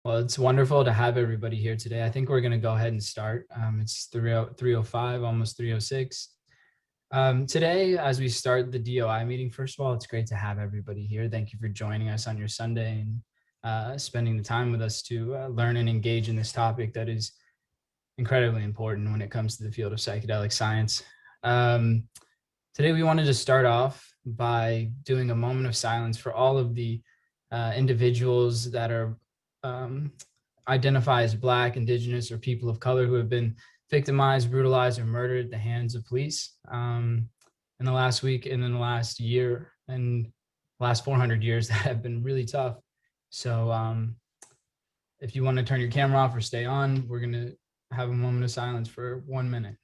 Well, it's wonderful to have everybody here today. I think we're going to go ahead and start. It's 3:05, almost 3:06. Today, as we start the DOI meeting, first of all, it's great to have everybody here. Thank you for joining us on your Sunday and spending the time with us to learn and engage in this topic that is incredibly important when it comes to the field of psychedelic science. Um, Today, we wanted to start off by doing a moment of silence for all of the individuals that are um, identify as Black, Indigenous, or people of color who have been victimized, brutalized, or murdered at the hands of police in the last week and in the last year and last 400 years that have been really tough. So if you want to turn your camera off or stay on, we're going to have a moment of silence for 1 minute.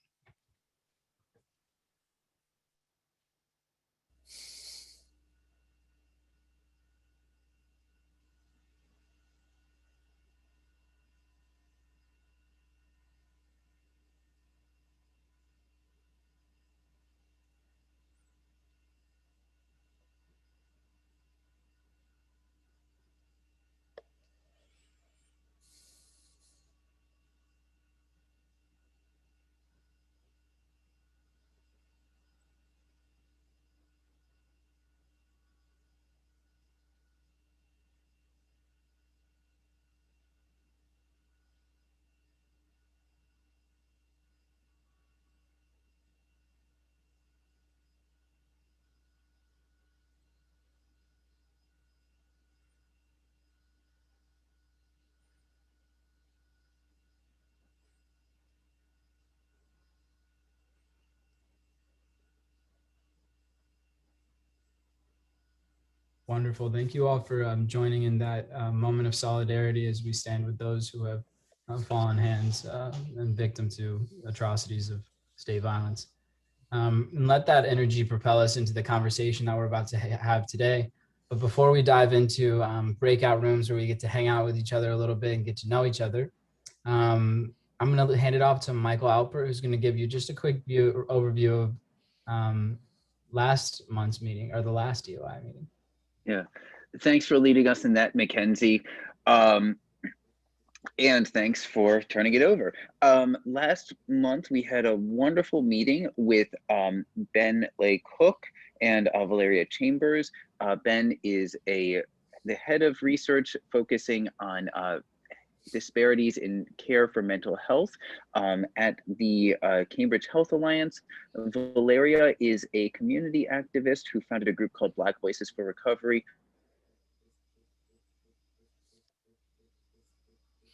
Wonderful. Thank you all for joining in that moment of solidarity as we stand with those who have fallen hands and victim to atrocities of state violence. And let that energy propel us into the conversation that we're about to have today. But before we dive into breakout rooms where we get to hang out with each other a little bit and get to know each other, I'm going to hand it off to Michael Alper, who's going to give you just a quick overview of last month's meeting or the last DOI meeting. Yeah, thanks for leading us in that, Mackenzie. And thanks for turning it over. Last month, we had a wonderful meeting with Ben Lake Hook and Valeria Chambers. Ben is the head of research focusing on disparities in care for mental health at the Cambridge Health Alliance. Valeria is a community activist who founded a group called Black Voices for Recovery,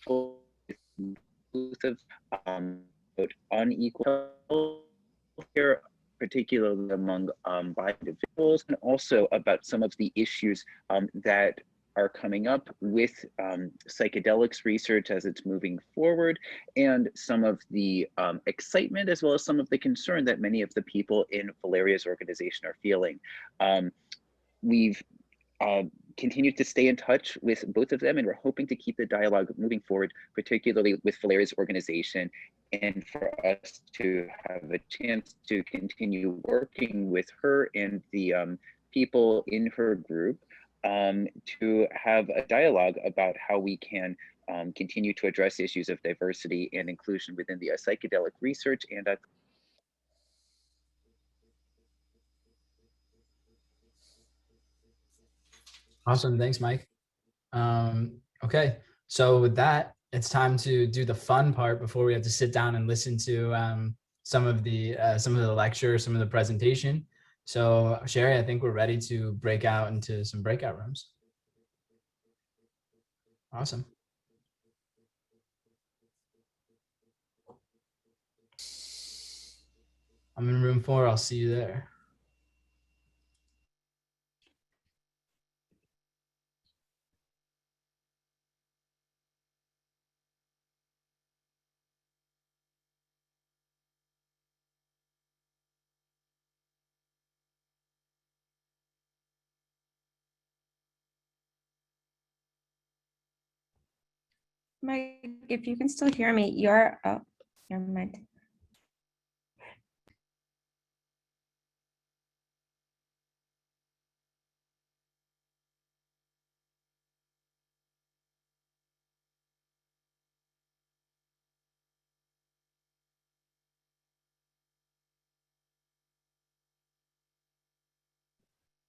both of unequal health care, particularly among Black individuals, and also about some of the issues that are coming up with psychedelics research as it's moving forward, and some of the excitement as well as some of the concern that many of the people in Valeria's organization are feeling. We've continued to stay in touch with both of them, and we're hoping to keep the dialogue moving forward, particularly with Valeria's organization, and for us to have a chance to continue working with her and the people in her group to have a dialogue about how we can continue to address issues of diversity and inclusion within the psychedelic research and Awesome. Thanks, Mike. Okay, so with that, it's time to do the fun part before we have to sit down and listen to some of the lecture, some of the presentation. So Sherry, I think we're ready to break out into some breakout rooms. Awesome. I'm in room 4. I'll see you there. Mike, if you can still hear me, you're up. Never mind.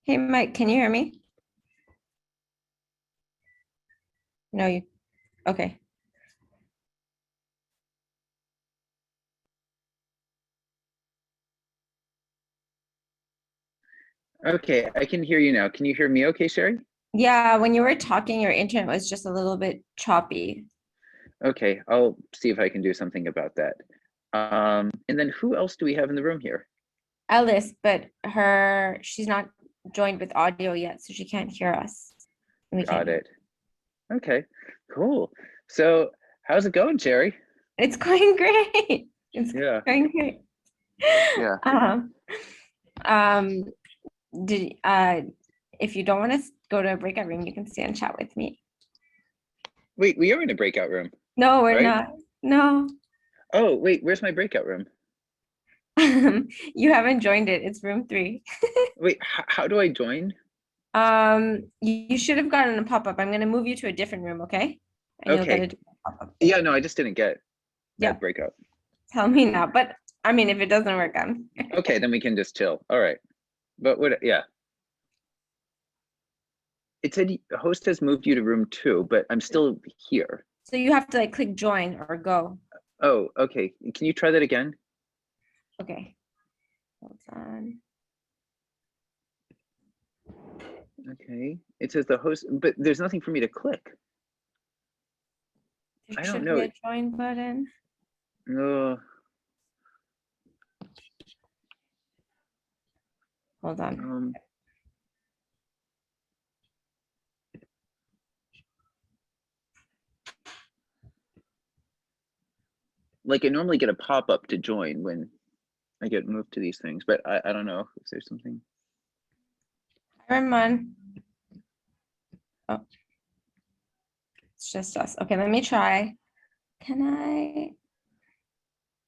Hey, Mike, can you hear me? No, you, okay. Okay, I can hear you now. Can you hear me okay, Sherry? Yeah, when you were talking, your internet was just a little bit choppy. Okay, I'll see if I can do something about that. And then who else do we have in the room here? Alice, but she's not joined with audio yet, so she can't hear us. We Got can't. it. Okay, cool. So how's it going, Sherry? It's going great. It's Yeah, going great. yeah. Um, um, did if you don't want to go to a breakout room, you can stay and chat with me. Wait, we are in a breakout room, No, we're right? not. No. Oh, wait, where's my breakout room? You haven't joined it. It's room 3. Wait, how do I join? You should have gotten a pop-up. I'm gonna move you to a different room, okay? And you'll get Okay. a different pop-up. Yeah, no, I just didn't get Yeah, that breakout. tell me now. But I mean, if it doesn't work, I'm Okay, then we can just chill. All right. But what, yeah. It said host has moved you to room 2, but I'm still here. so you have to like click join or go. Oh, okay. Can you try that again? Okay. Hold on. Okay. It says the host, but there's nothing for me to click. There I don't should know. be a join button. No. Hold on. Like I normally get a pop-up to join when I get moved to these things, but I don't know if there's something. Hi, Ramon. Oh, it's just us. Okay, let me try. Can I?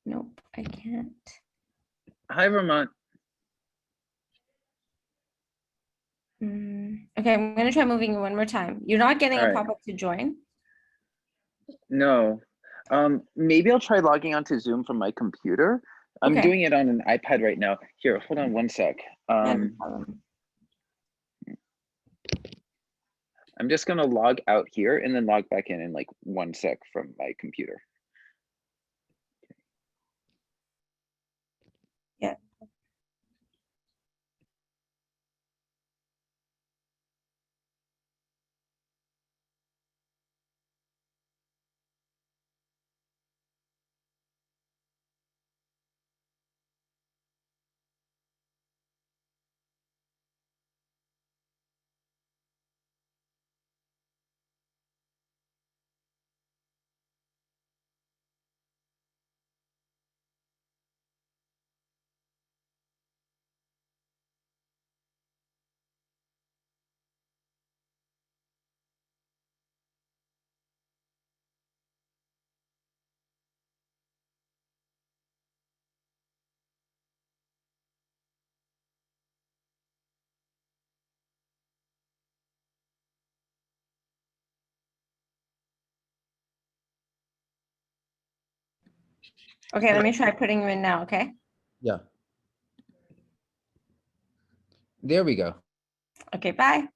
Nope, I can't. Hi, Vermont. Okay, I'm gonna try moving you one more time. You're not getting All a right. pop-up to join. No. Maybe I'll try logging onto Zoom from my computer. I'm Okay. doing it on an iPad right now. Here, hold on one sec. Yeah, no problem. I'm just gonna log out here and then log back in like 1 sec from my computer. Yeah. Okay, let me try putting you in now, okay? Yeah. There we go. Okay, bye.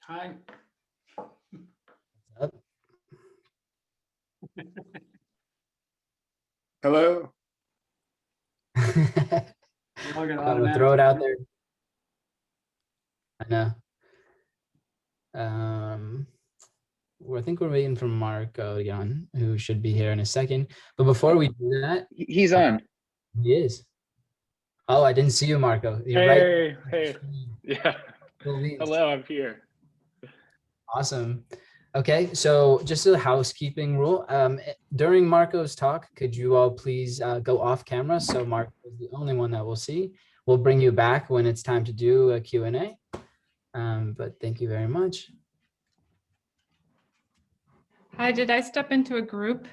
Hi. Up. Hello. I'm gonna throw it out there. I know. I think we're waiting for Marco again, who should be here in a second. But before we do that, He's on. he is. Oh, I didn't see you, Marco. You're right. Hey. Yeah. Hello, I'm here. Awesome. Okay, so just a housekeeping rule. During Marco's talk, could you all please go off camera? So Marco is the only one that we'll see. We'll bring you back when it's time to do a Q&A. But thank you very much. Hi, did I step into a group?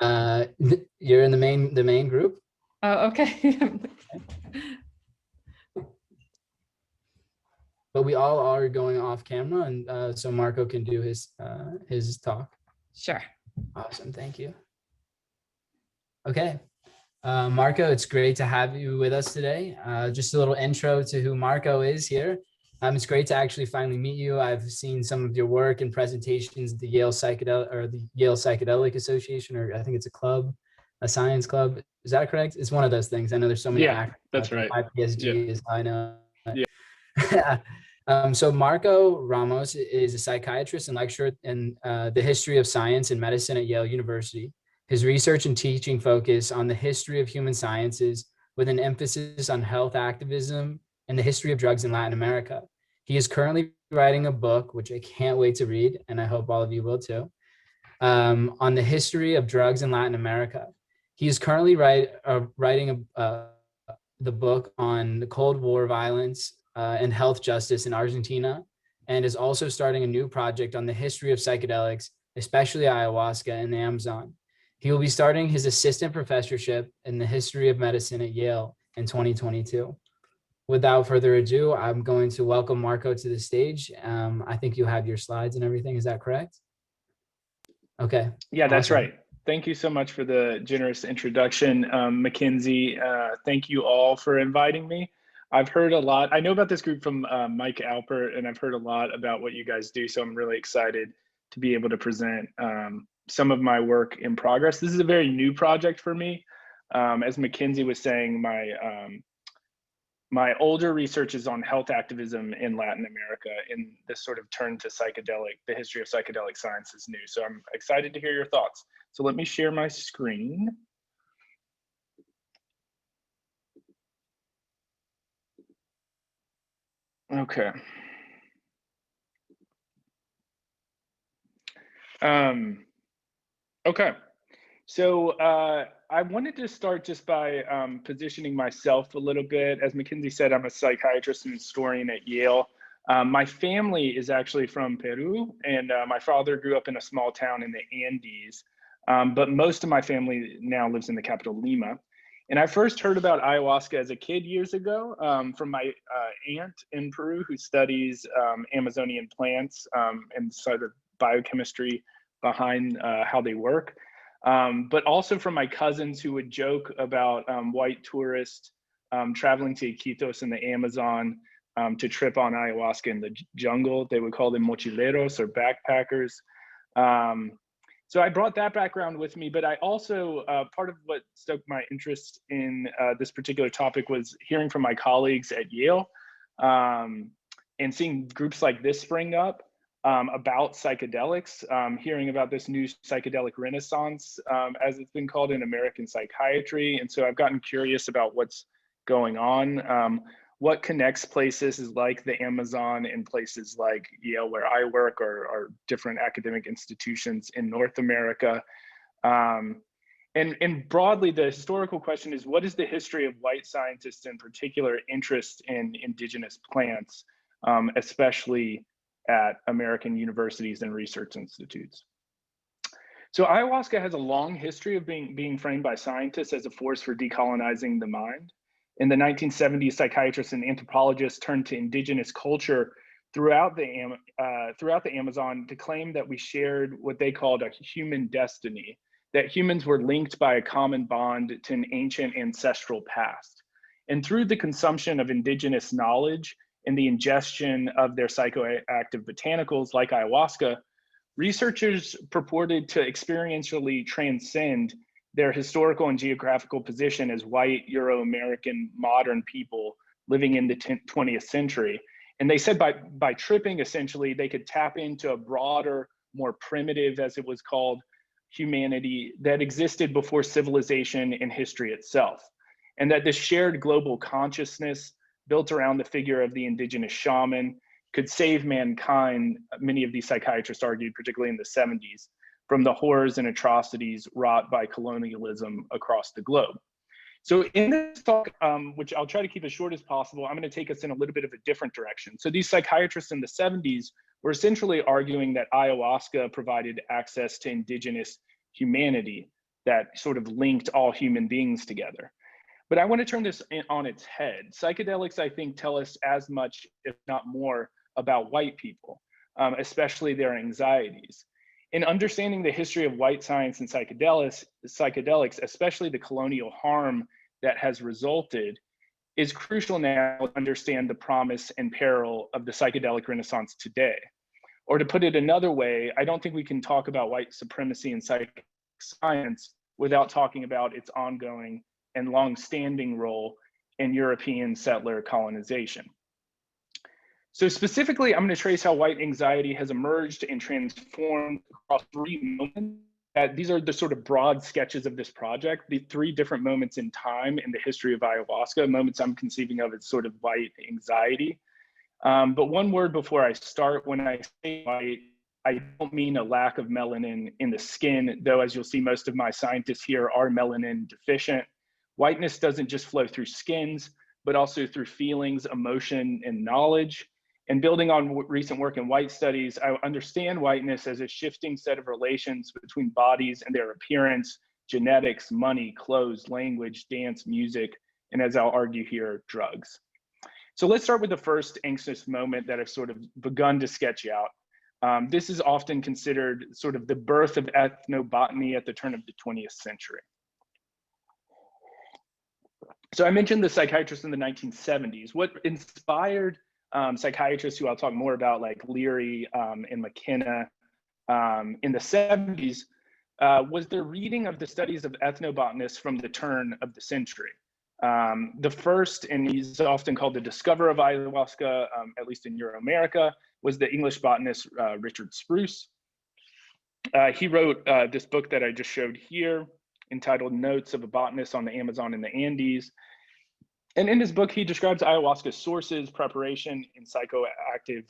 You're in the main group. Oh, okay. But we all are going off camera, and so Marco can do his talk. Sure. Awesome, thank you. Okay, Marco, it's great to have you with us today. Just a little intro to who Marco is here. It's great to actually finally meet you. I've seen some of your work and presentations at the Yale Psychedelic Association, or I think it's a club, a science club. Is that correct? It's one of those things. I know there's so many. Yeah, that's right. IPSG is, I know. Yeah. So Marco Ramos is a psychiatrist and lecturer in the history of science and medicine at Yale University. His research and teaching focus on the history of human sciences with an emphasis on health activism and the history of drugs in Latin America. He is currently writing a book, which I can't wait to read, and I hope all of you will too, on the history of drugs in Latin America. He is currently writing the book on the Cold War violence and health justice in Argentina, and is also starting a new project on the history of psychedelics, especially ayahuasca in the Amazon. He will be starting his assistant professorship in the history of medicine at Yale in 2022. Without further ado, I'm going to welcome Marco to the stage. I think you have your slides and everything. Is that correct? Okay. Yeah, that's awesome. right. Thank you so much for the generous introduction, Mackenzie. Thank you all for inviting me. I've heard a lot. I know about this group from Mike Alpert, and I've heard a lot about what you guys do. So I'm really excited to be able to present some of my work in progress. This is a very new project for me. As Mackenzie was saying, my older research is on health activism in Latin America, and this sort of turn to the history of psychedelic science is new. So I'm excited to hear your thoughts. So let me share my screen. Okay. Okay. So I wanted to start just by positioning myself a little bit. As Mackenzie said, I'm a psychiatrist and historian at Yale. My family is actually from Peru, and my father grew up in a small town in the Andes. But most of my family now lives in the capital, Lima. And I first heard about ayahuasca as a kid years ago from my aunt in Peru, who studies Amazonian plants and sort of biochemistry behind how they work. But also from my cousins who would joke about white tourists traveling to Iquitos in the Amazon to trip on ayahuasca in the jungle. They would call them mochileros or backpackers. So I brought that background with me, but I also, part of what stoked my interest in this particular topic was hearing from my colleagues at Yale and seeing groups like this spring up about psychedelics, hearing about this new psychedelic renaissance, as it's been called in American psychiatry. And so I've gotten curious about what's going on. What connects places like the Amazon and places like Yale, where I work, or different academic institutions in North America. And broadly, the historical question is, what is the history of white scientists in particular interest in indigenous plants, especially at American universities and research institutes? So ayahuasca has a long history of being framed by scientists as a force for decolonizing the mind. In the 1970s, psychiatrists and anthropologists turned to indigenous culture throughout the Amazon to claim that we shared what they called a human destiny, that humans were linked by a common bond to an ancient ancestral past. And through the consumption of indigenous knowledge and the ingestion of their psychoactive botanicals like ayahuasca, researchers purported to experientially transcend their historical and geographical position as white Euro-American modern people living in the 20th century. And they said by tripping, essentially, they could tap into a broader, more primitive, as it was called, humanity that existed before civilization and history itself. And that this shared global consciousness built around the figure of the indigenous shaman could save mankind, many of these psychiatrists argued, particularly in the 70s, from the horrors and atrocities wrought by colonialism across the globe. So in this talk, which I'll try to keep as short as possible, I'm going to take us in a little bit of a different direction. So these psychiatrists in the 70s were essentially arguing that ayahuasca provided access to indigenous humanity that sort of linked all human beings together. But I want to turn this on its head. Psychedelics, I think, tell us as much, if not more, about white people, especially their anxieties. In understanding the history of white science and psychedelics, especially the colonial harm that has resulted, is crucial now to understand the promise and peril of the psychedelic renaissance today. Or to put it another way, I don't think we can talk about white supremacy in psych science without talking about its ongoing and long-standing role in European settler colonization. So specifically, I'm going to trace how white anxiety has emerged and transformed across 3 moments. These are the sort of broad sketches of this project, the 3 different moments in time in the history of ayahuasca, moments I'm conceiving of as sort of white anxiety. But one word before I start, when I say white, I don't mean a lack of melanin in the skin, though as you'll see, most of my scientists here are melanin deficient. Whiteness doesn't just flow through skins, but also through feelings, emotion, and knowledge. And building on recent work in white studies, I understand whiteness as a shifting set of relations between bodies and their appearance, genetics, money, clothes, language, dance, music, and as I'll argue here, drugs. So let's start with the first anxious moment that I've sort of begun to sketch out. This is often considered sort of the birth of ethnobotany at the turn of the 20th century. So I mentioned the psychiatrists in the 1970s. What inspired psychiatrists who I'll talk more about, like Leary and McKenna in the 70s, was their reading of the studies of ethnobotanists from the turn of the century. The first, and he's often called the discoverer of ayahuasca, at least in Euro-America, was the English botanist Richard Spruce. He wrote this book that I just showed here, entitled Notes of a Botanist on the Amazon and the Andes. And in his book, he describes ayahuasca's sources, preparation, and psychoactive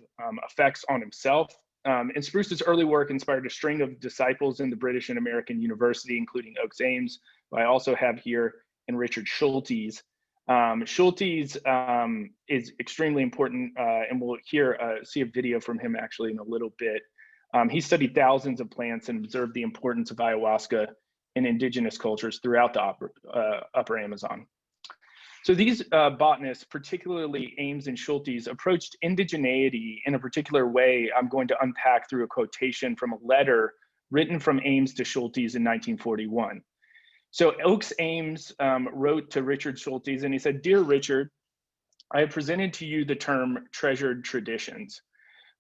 effects on himself. And Spruce's early work inspired a string of disciples in the British and American university, including Oakes Ames, who I also have here, and Richard Schultes. Schultes is extremely important, and we'll see a video from him actually in a little bit. He studied thousands of plants and observed the importance of ayahuasca in indigenous cultures throughout the upper Amazon. So these botanists, particularly Ames and Schultes, approached indigeneity in a particular way I'm going to unpack through a quotation from a letter written from Ames to Schultes in 1941. So Oakes Ames wrote to Richard Schultes and he said, "Dear Richard, I have presented to you the term treasured traditions.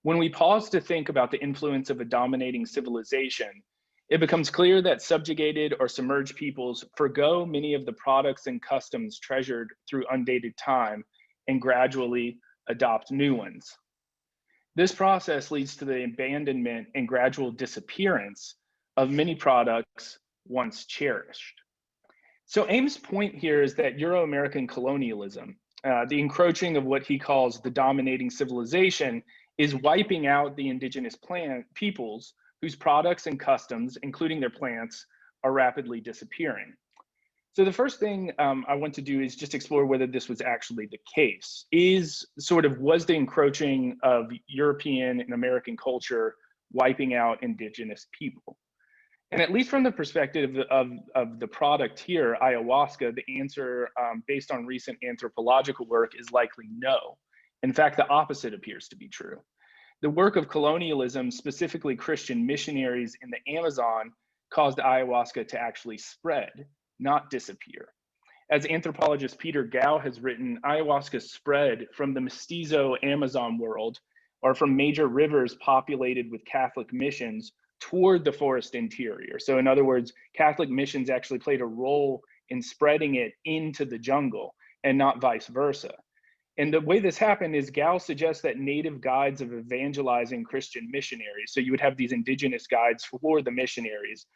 When we pause to think about the influence of a dominating civilization, it becomes clear that subjugated or submerged peoples forgo many of the products and customs treasured through undated time and gradually adopt new ones. This process leads to the abandonment and gradual disappearance of many products once cherished." So Ames' point here is that Euro-American colonialism, the encroaching of what he calls the dominating civilization, is wiping out the indigenous peoples whose products and customs, including their plants, are rapidly disappearing. So the first thing I want to do is just explore whether this was actually the case. Was the encroaching of European and American culture wiping out indigenous people? And at least from the perspective of the product here, ayahuasca, the answer based on recent anthropological work is likely no. In fact, the opposite appears to be true. The work of colonialism, specifically Christian missionaries in the Amazon, caused ayahuasca to actually spread, not disappear. As anthropologist Peter Gao has written, ayahuasca spread from the mestizo Amazon world, or from major rivers populated with Catholic missions, toward the forest interior. So in other words, Catholic missions actually played a role in spreading it into the jungle and not vice versa. And the way this happened is Gao suggests that native guides of evangelizing Christian missionaries, so you would have these indigenous guides for the missionaries,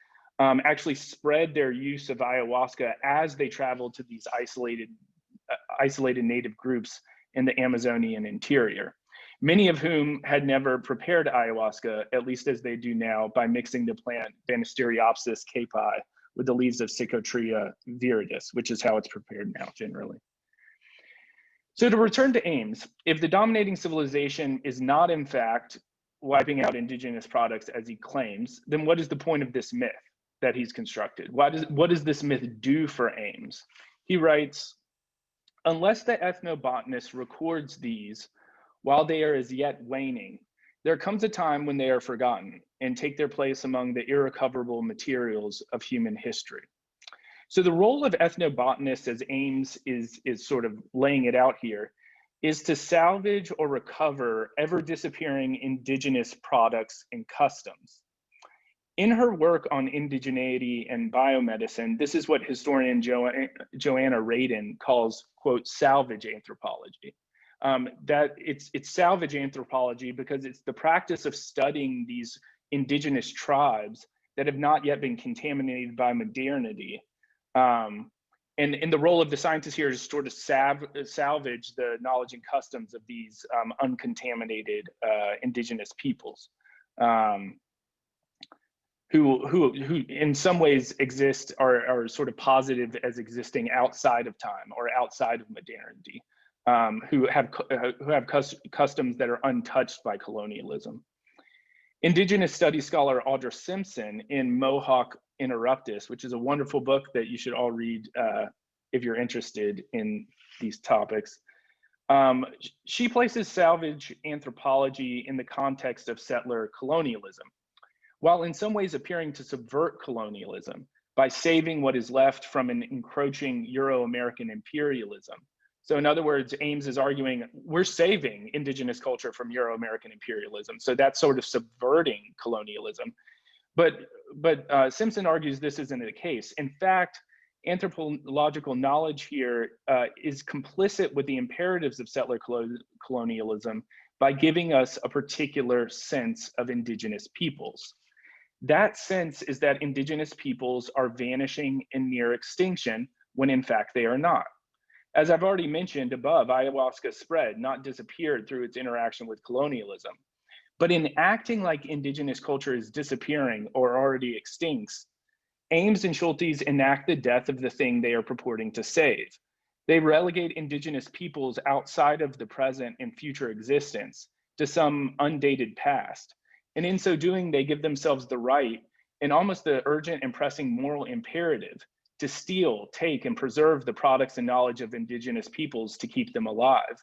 actually spread their use of ayahuasca as they traveled to these isolated native groups in the Amazonian interior, many of whom had never prepared ayahuasca, at least as they do now, by mixing the plant Banisteriopsis capi with the leaves of Psychotria viridis, which is how it's prepared now generally. So to return to Ames, if the dominating civilization is not in fact wiping out indigenous products as he claims, then what is the point of this myth that he's constructed? What does this myth do for Ames? He writes, unless the ethnobotanist records these while they are as yet waning, there comes a time when they are forgotten and take their place among the irrecoverable materials of human history. So the role of ethnobotanists, as Ames is sort of laying it out here, is to salvage or recover ever disappearing indigenous products and customs. In her work on indigeneity and biomedicine, this is what historian Joanna Radin calls, quote, salvage anthropology. That it's salvage anthropology because it's the practice of studying these indigenous tribes that have not yet been contaminated by modernity. And the role of the scientist here is sort of salvage the knowledge and customs of these uncontaminated indigenous peoples, who in some ways exist, are sort of positive as existing outside of time or outside of modernity, who have customs that are untouched by colonialism. Indigenous studies scholar Audra Simpson in Mohawk Interruptus, which is a wonderful book that you should all read if you're interested in these topics. She places salvage anthropology in the context of settler colonialism, while in some ways appearing to subvert colonialism by saving what is left from an encroaching Euro-American imperialism. So in other words, Ames is arguing, we're saving indigenous culture from Euro-American imperialism. So that's sort of subverting colonialism. But Simpson argues this isn't the case. In fact, anthropological knowledge here is complicit with the imperatives of settler colonialism by giving us a particular sense of indigenous peoples. That sense is that indigenous peoples are vanishing in near extinction when in fact they are not. As I've already mentioned above, ayahuasca spread, not disappeared through its interaction with colonialism. But in acting like indigenous culture is disappearing or already extinct, Ames and Schultes enact the death of the thing they are purporting to save. They relegate indigenous peoples outside of the present and future existence to some undated past. And in so doing, they give themselves the right and almost the urgent and pressing moral imperative to steal, take, and preserve the products and knowledge of indigenous peoples to keep them alive.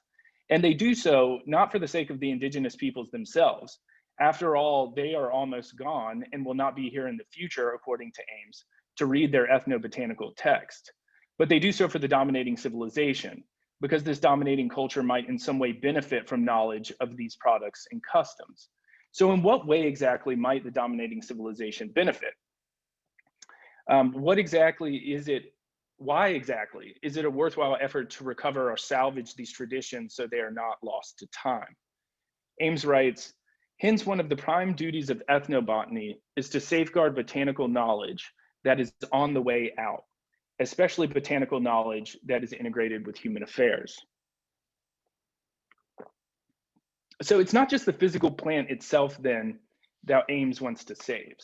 And they do so not for the sake of the indigenous peoples themselves. After all, they are almost gone and will not be here in the future, according to Ames, to read their ethnobotanical text. But they do so for the dominating civilization, because this dominating culture might in some way benefit from knowledge of these products and customs. So in what way exactly might the dominating civilization benefit? What exactly is it? Why exactly is it a worthwhile effort to recover or salvage these traditions so they are not lost to time? Ames writes, hence one of the prime duties of ethnobotany is to safeguard botanical knowledge that is on the way out, especially botanical knowledge that is integrated with human affairs. So it's not just the physical plant itself then that Ames wants to save.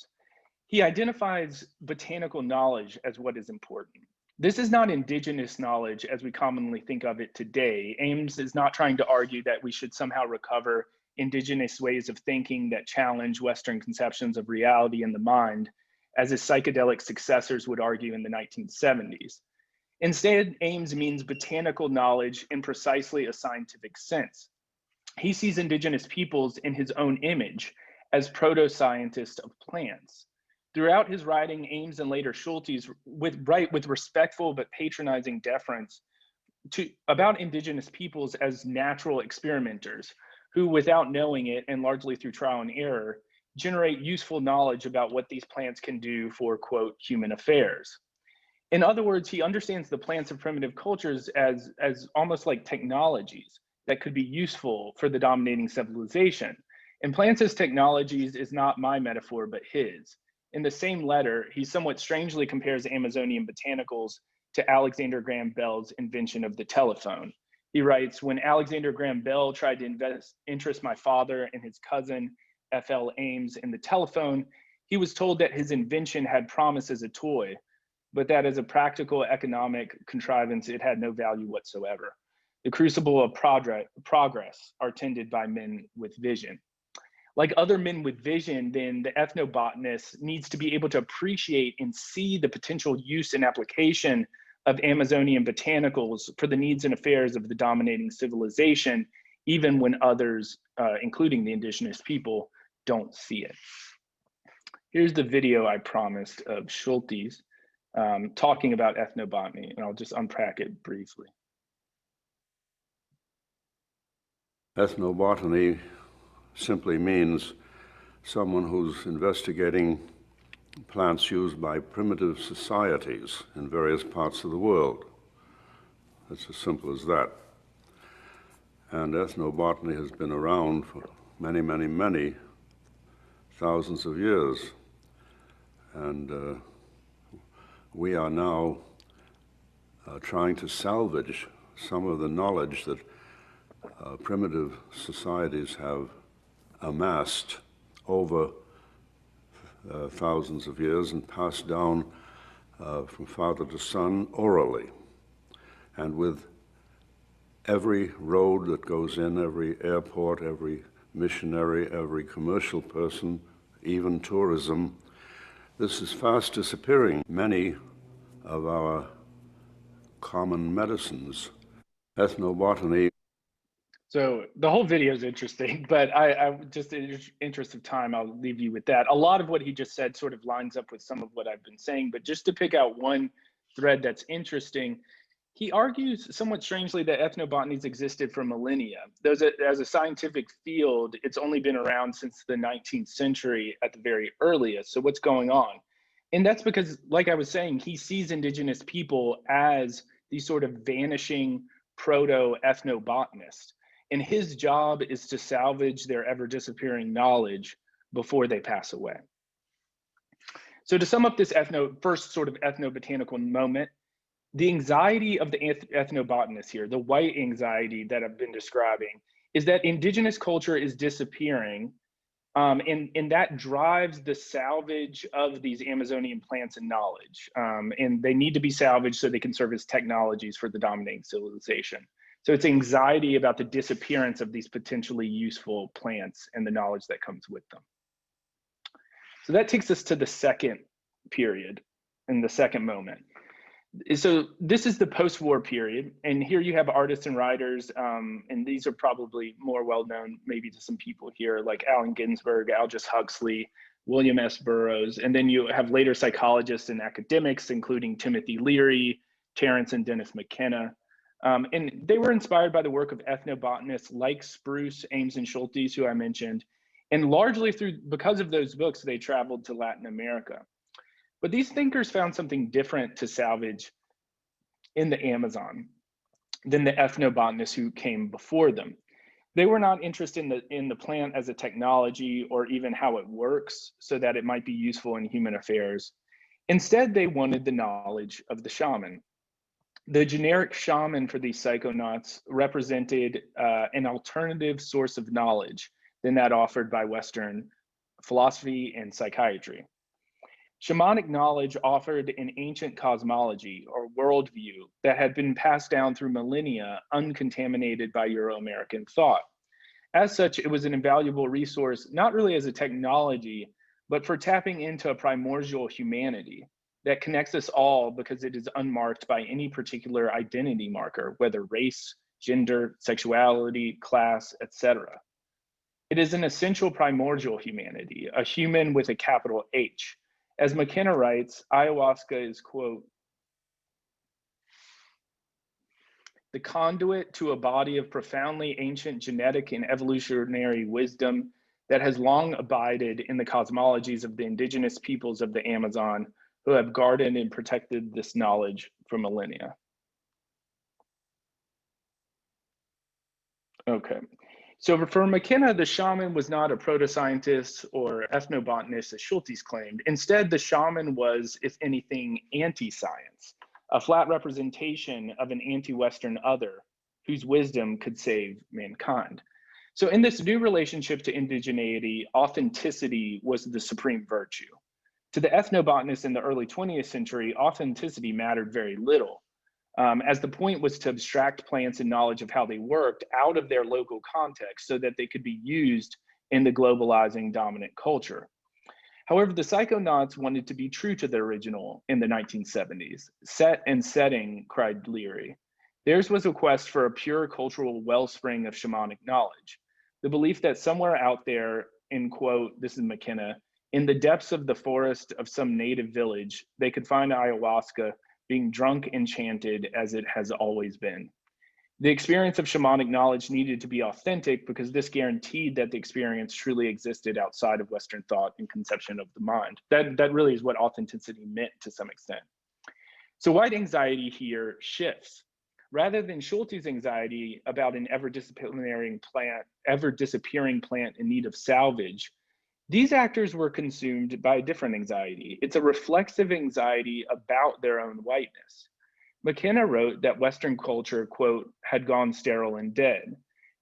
He identifies botanical knowledge as what is important. This is not indigenous knowledge as we commonly think of it today. Ames is not trying to argue that we should somehow recover indigenous ways of thinking that challenge Western conceptions of reality and the mind, as his psychedelic successors would argue in the 1970s. Instead, Ames means botanical knowledge in precisely a scientific sense. He sees indigenous peoples in his own image as proto-scientists of plants. Throughout his writing, Ames and later Schultes write with respectful but patronizing deference about indigenous peoples as natural experimenters who, without knowing it and largely through trial and error, generate useful knowledge about what these plants can do for, quote, human affairs. In other words, he understands the plants of primitive cultures as almost like technologies that could be useful for the dominating civilization. And plants as technologies is not my metaphor, but his. In the same letter, he somewhat strangely compares Amazonian botanicals to Alexander Graham Bell's invention of the telephone. He writes, when Alexander Graham Bell tried to interest my father and his cousin, F.L. Ames, in the telephone, he was told that his invention had promise as a toy, but that as a practical economic contrivance, it had no value whatsoever. The crucible of progress are tended by men with vision. Like other men with vision, then the ethnobotanist needs to be able to appreciate and see the potential use and application of Amazonian botanicals for the needs and affairs of the dominating civilization, even when others, including the indigenous people, don't see it. Here's the video I promised of Schultes talking about ethnobotany, and I'll just unpack it briefly. Ethnobotany simply means someone who's investigating plants used by primitive societies in various parts of the world. It's as simple as that. And ethnobotany has been around for many, many, many thousands of years. And we are now trying to salvage some of the knowledge that primitive societies have amassed over thousands of years and passed down from father to son orally. And with every road that goes in, every airport, every missionary, every commercial person, even tourism, this is fast disappearing. Many of our common medicines, ethnobotany. So the whole video is interesting, but I just in interest of time, I'll leave you with that. A lot of what he just said sort of lines up with some of what I've been saying, but just to pick out one thread that's interesting, he argues somewhat strangely that ethnobotany's existed for millennia. As a scientific field, it's only been around since the 19th century at the very earliest. So what's going on? And that's because, like I was saying, he sees indigenous people as these sort of vanishing proto-ethnobotanists. And his job is to salvage their ever-disappearing knowledge before they pass away. So to sum up this first sort of ethnobotanical moment, the anxiety of the ethnobotanists here, the white anxiety that I've been describing, is that indigenous culture is disappearing, and that drives the salvage of these Amazonian plants and knowledge. And they need to be salvaged so they can serve as technologies for the dominating civilization. So it's anxiety about the disappearance of these potentially useful plants and the knowledge that comes with them. So that takes us to the second period and the second moment. So this is the post-war period, and here you have artists and writers, and these are probably more well-known maybe to some people here, like Allen Ginsberg, Aldous Huxley, William S. Burroughs, and then you have later psychologists and academics, including Timothy Leary, Terence and Dennis McKenna. And they were inspired by the work of ethnobotanists like Spruce, Ames, and Schultes, who I mentioned, and largely because of those books, they traveled to Latin America. But these thinkers found something different to salvage in the Amazon than the ethnobotanists who came before them. They were not interested in the plant as a technology or even how it works so that it might be useful in human affairs. Instead, they wanted the knowledge of the shaman. The generic shaman for these psychonauts represented an alternative source of knowledge than that offered by Western philosophy and psychiatry. Shamanic knowledge offered an ancient cosmology or worldview that had been passed down through millennia uncontaminated by Euro-American thought. As such, it was an invaluable resource, not really as a technology, but for tapping into a primordial humanity that connects us all because it is unmarked by any particular identity marker, whether race, gender, sexuality, class, etc. It is an essential primordial humanity, a human with a capital H, As McKenna writes, ayahuasca is, quote, the conduit to a body of profoundly ancient genetic and evolutionary wisdom that has long abided in the cosmologies of the indigenous peoples of the Amazon who have guarded and protected this knowledge for millennia. Okay, so for McKenna, the shaman was not a proto-scientist or ethnobotanist as Schultes claimed. Instead, the shaman was, if anything, anti-science, a flat representation of an anti-Western other whose wisdom could save mankind. So in this new relationship to indigeneity, authenticity was the supreme virtue. To the ethnobotanists in the early 20th century, authenticity mattered very little, as the point was to abstract plants and knowledge of how they worked out of their local context so that they could be used in the globalizing dominant culture. However, the psychonauts wanted to be true to the original in the 1970s. Set and setting, cried Leary. Theirs was a quest for a pure cultural wellspring of shamanic knowledge. The belief that somewhere out there, in quote, this is McKenna, in the depths of the forest of some native village, they could find ayahuasca being drunk enchanted as it has always been. The experience of shamanic knowledge needed to be authentic because this guaranteed that the experience truly existed outside of Western thought and conception of the mind. That really is what authenticity meant to some extent. So white anxiety here shifts. Rather than Schultes' anxiety about an ever-disappearing plant in need of salvage, these actors were consumed by a different anxiety. It's a reflexive anxiety about their own whiteness. McKenna wrote that Western culture, quote, had gone sterile and dead.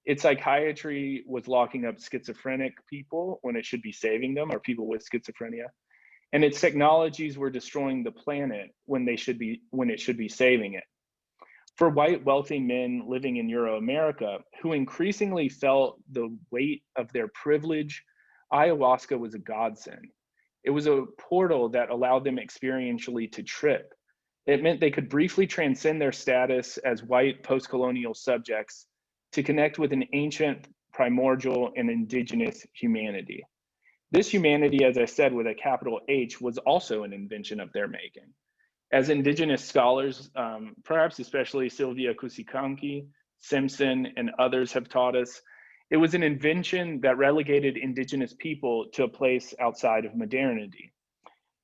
Its psychiatry was locking up schizophrenic people when it should be saving them, or people with schizophrenia. And its technologies were destroying the planet when it should be saving it. For white wealthy men living in Euro-America, who increasingly felt the weight of their privilege, ayahuasca was a godsend. It was a portal that allowed them experientially to trip. It meant they could briefly transcend their status as white post-colonial subjects to connect with an ancient, primordial, and indigenous humanity. This humanity, as I said, with a capital H, was also an invention of their making. As indigenous scholars, perhaps especially Sylvia Kusikanki, Simpson, and others have taught us, it was an invention that relegated indigenous people to a place outside of modernity.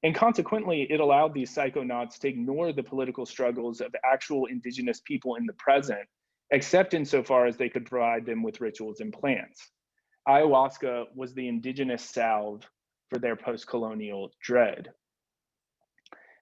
And consequently, it allowed these psychonauts to ignore the political struggles of actual indigenous people in the present, except insofar as they could provide them with rituals and plants. Ayahuasca was the indigenous salve for their post-colonial dread.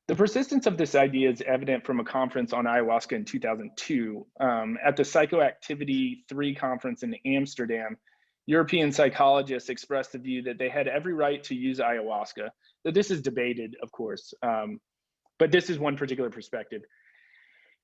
The persistence of this idea is evident from a conference on ayahuasca in 2002. At the Psychoactivity 3 conference in Amsterdam, European psychologists expressed the view that they had every right to use ayahuasca. Though this is debated, of course, but this is one particular perspective.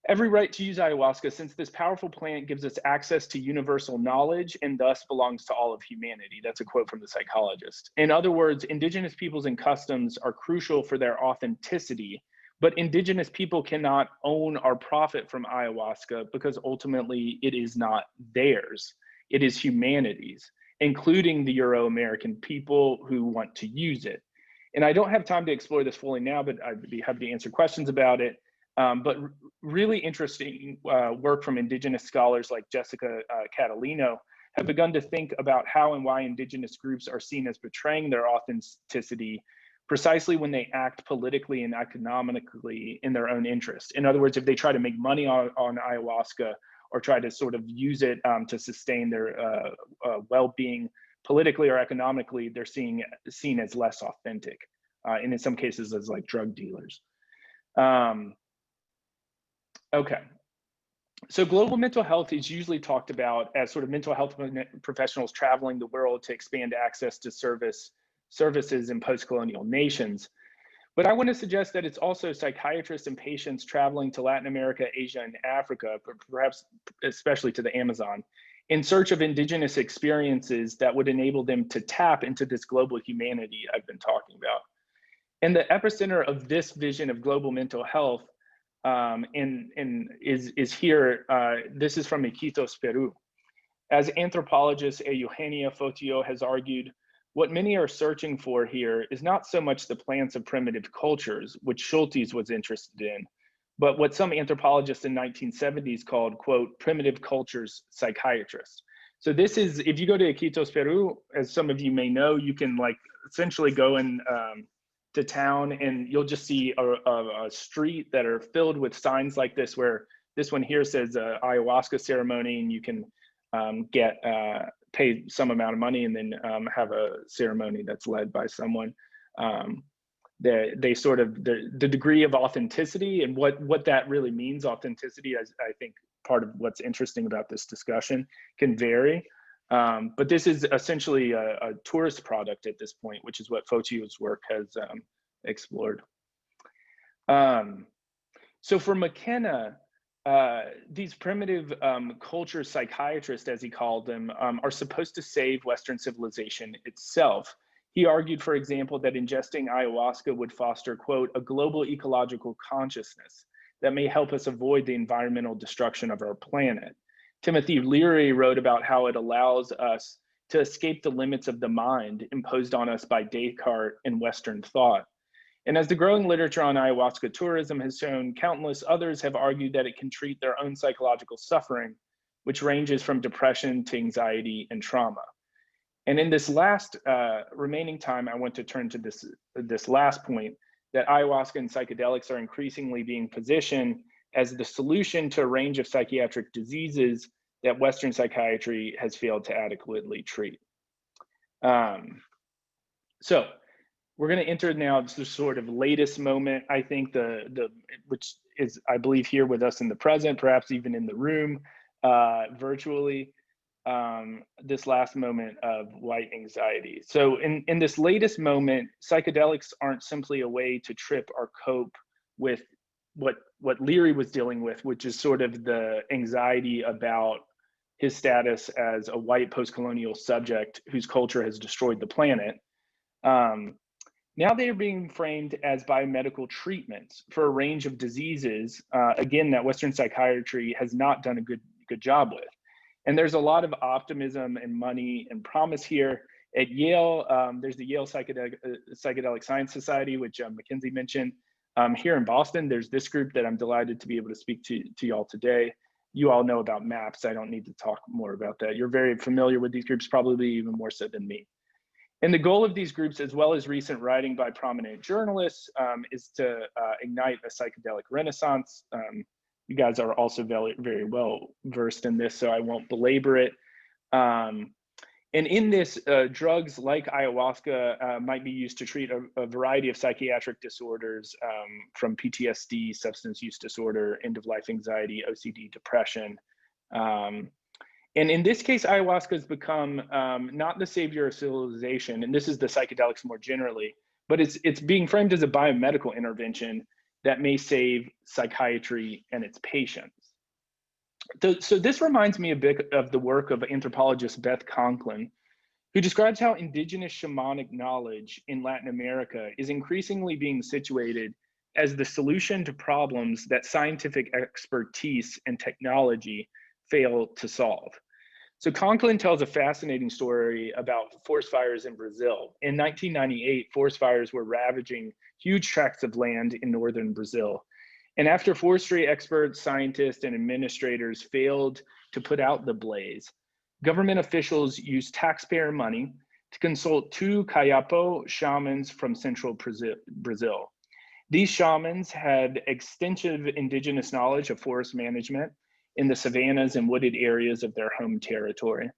Every right to use ayahuasca, since this powerful plant gives us access to universal knowledge and thus belongs to all of humanity. That's a quote from the psychologist. In other words, indigenous peoples and customs are crucial for their authenticity, but indigenous people cannot own or profit from ayahuasca because ultimately it is not theirs. It is humanity's, including the Euro-American people who want to use it. And I don't have time to explore this fully now, but I'd be happy to answer questions about it. But really interesting work from indigenous scholars like Jessica Catalino have begun to think about how and why indigenous groups are seen as betraying their authenticity precisely when they act politically and economically in their own interest. In other words, if they try to make money on ayahuasca or try to sort of use it to sustain their well-being politically or economically, they're seen as less authentic, and in some cases as like drug dealers. Okay, so global mental health is usually talked about as sort of mental health professionals traveling the world to expand access to services in post-colonial nations. But I want to suggest that it's also psychiatrists and patients traveling to Latin America, Asia, and Africa, but perhaps especially to the Amazon, in search of indigenous experiences that would enable them to tap into this global humanity I've been talking about. And the epicenter of this vision of global mental health is here. This is from Iquitos, Peru. As anthropologist Eugenia Fotio has argued, What many are searching for here is not so much the plants of primitive cultures, which Schultes was interested in, but what some anthropologists in 1970s called, quote, primitive cultures psychiatrists. So this is, if you go to Iquitos, Peru, as some of you may know, you can like essentially go in to town and you'll just see a street that are filled with signs like this, where this one here says ayahuasca ceremony, and you can pay some amount of money and then have a ceremony that's led by someone. They sort of, the degree of authenticity and what that really means, authenticity, as I think part of what's interesting about this discussion, can vary. But this is essentially a tourist product at this point, which is what Focio's work has explored. So for McKenna, these primitive culture psychiatrists, as he called them, are supposed to save Western civilization itself. He argued, for example, that ingesting ayahuasca would foster, quote, a global ecological consciousness that may help us avoid the environmental destruction of our planet. Timothy Leary wrote about how it allows us to escape the limits of the mind imposed on us by Descartes and Western thought. And as the growing literature on ayahuasca tourism has shown, countless others have argued that it can treat their own psychological suffering, which ranges from depression to anxiety and trauma. And in this last remaining time, I want to turn to this last point, that ayahuasca and psychedelics are increasingly being positioned as the solution to a range of psychiatric diseases that Western psychiatry has failed to adequately treat. So we're going to enter now the sort of latest moment, I think, which is, I believe, here with us in the present, perhaps even in the room virtually, this last moment of white anxiety. So in this latest moment, psychedelics aren't simply a way to trip or cope with what Leary was dealing with, which is sort of the anxiety about his status as a white post-colonial subject whose culture has destroyed the planet. Now they are being framed as biomedical treatments for a range of diseases, again, that Western psychiatry has not done a good job with. And there's a lot of optimism and money and promise here. At Yale, there's the Yale Psychedelic Science Society, which Mackenzie mentioned. Here in Boston, there's this group that I'm delighted to be able to speak to y'all today. You all know about MAPS. I don't need to talk more about that. You're very familiar with these groups, probably even more so than me. And the goal of these groups, as well as recent writing by prominent journalists, is to ignite a psychedelic renaissance. You guys are also very, very well versed in this, so I won't belabor it. And in this, drugs like ayahuasca might be used to treat a variety of psychiatric disorders, from PTSD, substance use disorder, end-of-life anxiety, OCD, depression. And in this case, ayahuasca has become not the savior of civilization, and this is the psychedelics more generally, but it's being framed as a biomedical intervention that may save psychiatry and its patients. So this reminds me a bit of the work of anthropologist Beth Conklin, who describes how indigenous shamanic knowledge in Latin America is increasingly being situated as the solution to problems that scientific expertise and technology fail to solve. So Conklin tells a fascinating story about forest fires in Brazil. In 1998, forest fires were ravaging huge tracts of land in northern Brazil. And after forestry experts, scientists, and administrators failed to put out the blaze, government officials used taxpayer money to consult 2 Kayapo shamans from central Brazil. These shamans had extensive indigenous knowledge of forest management in the savannas and wooded areas of their home territory.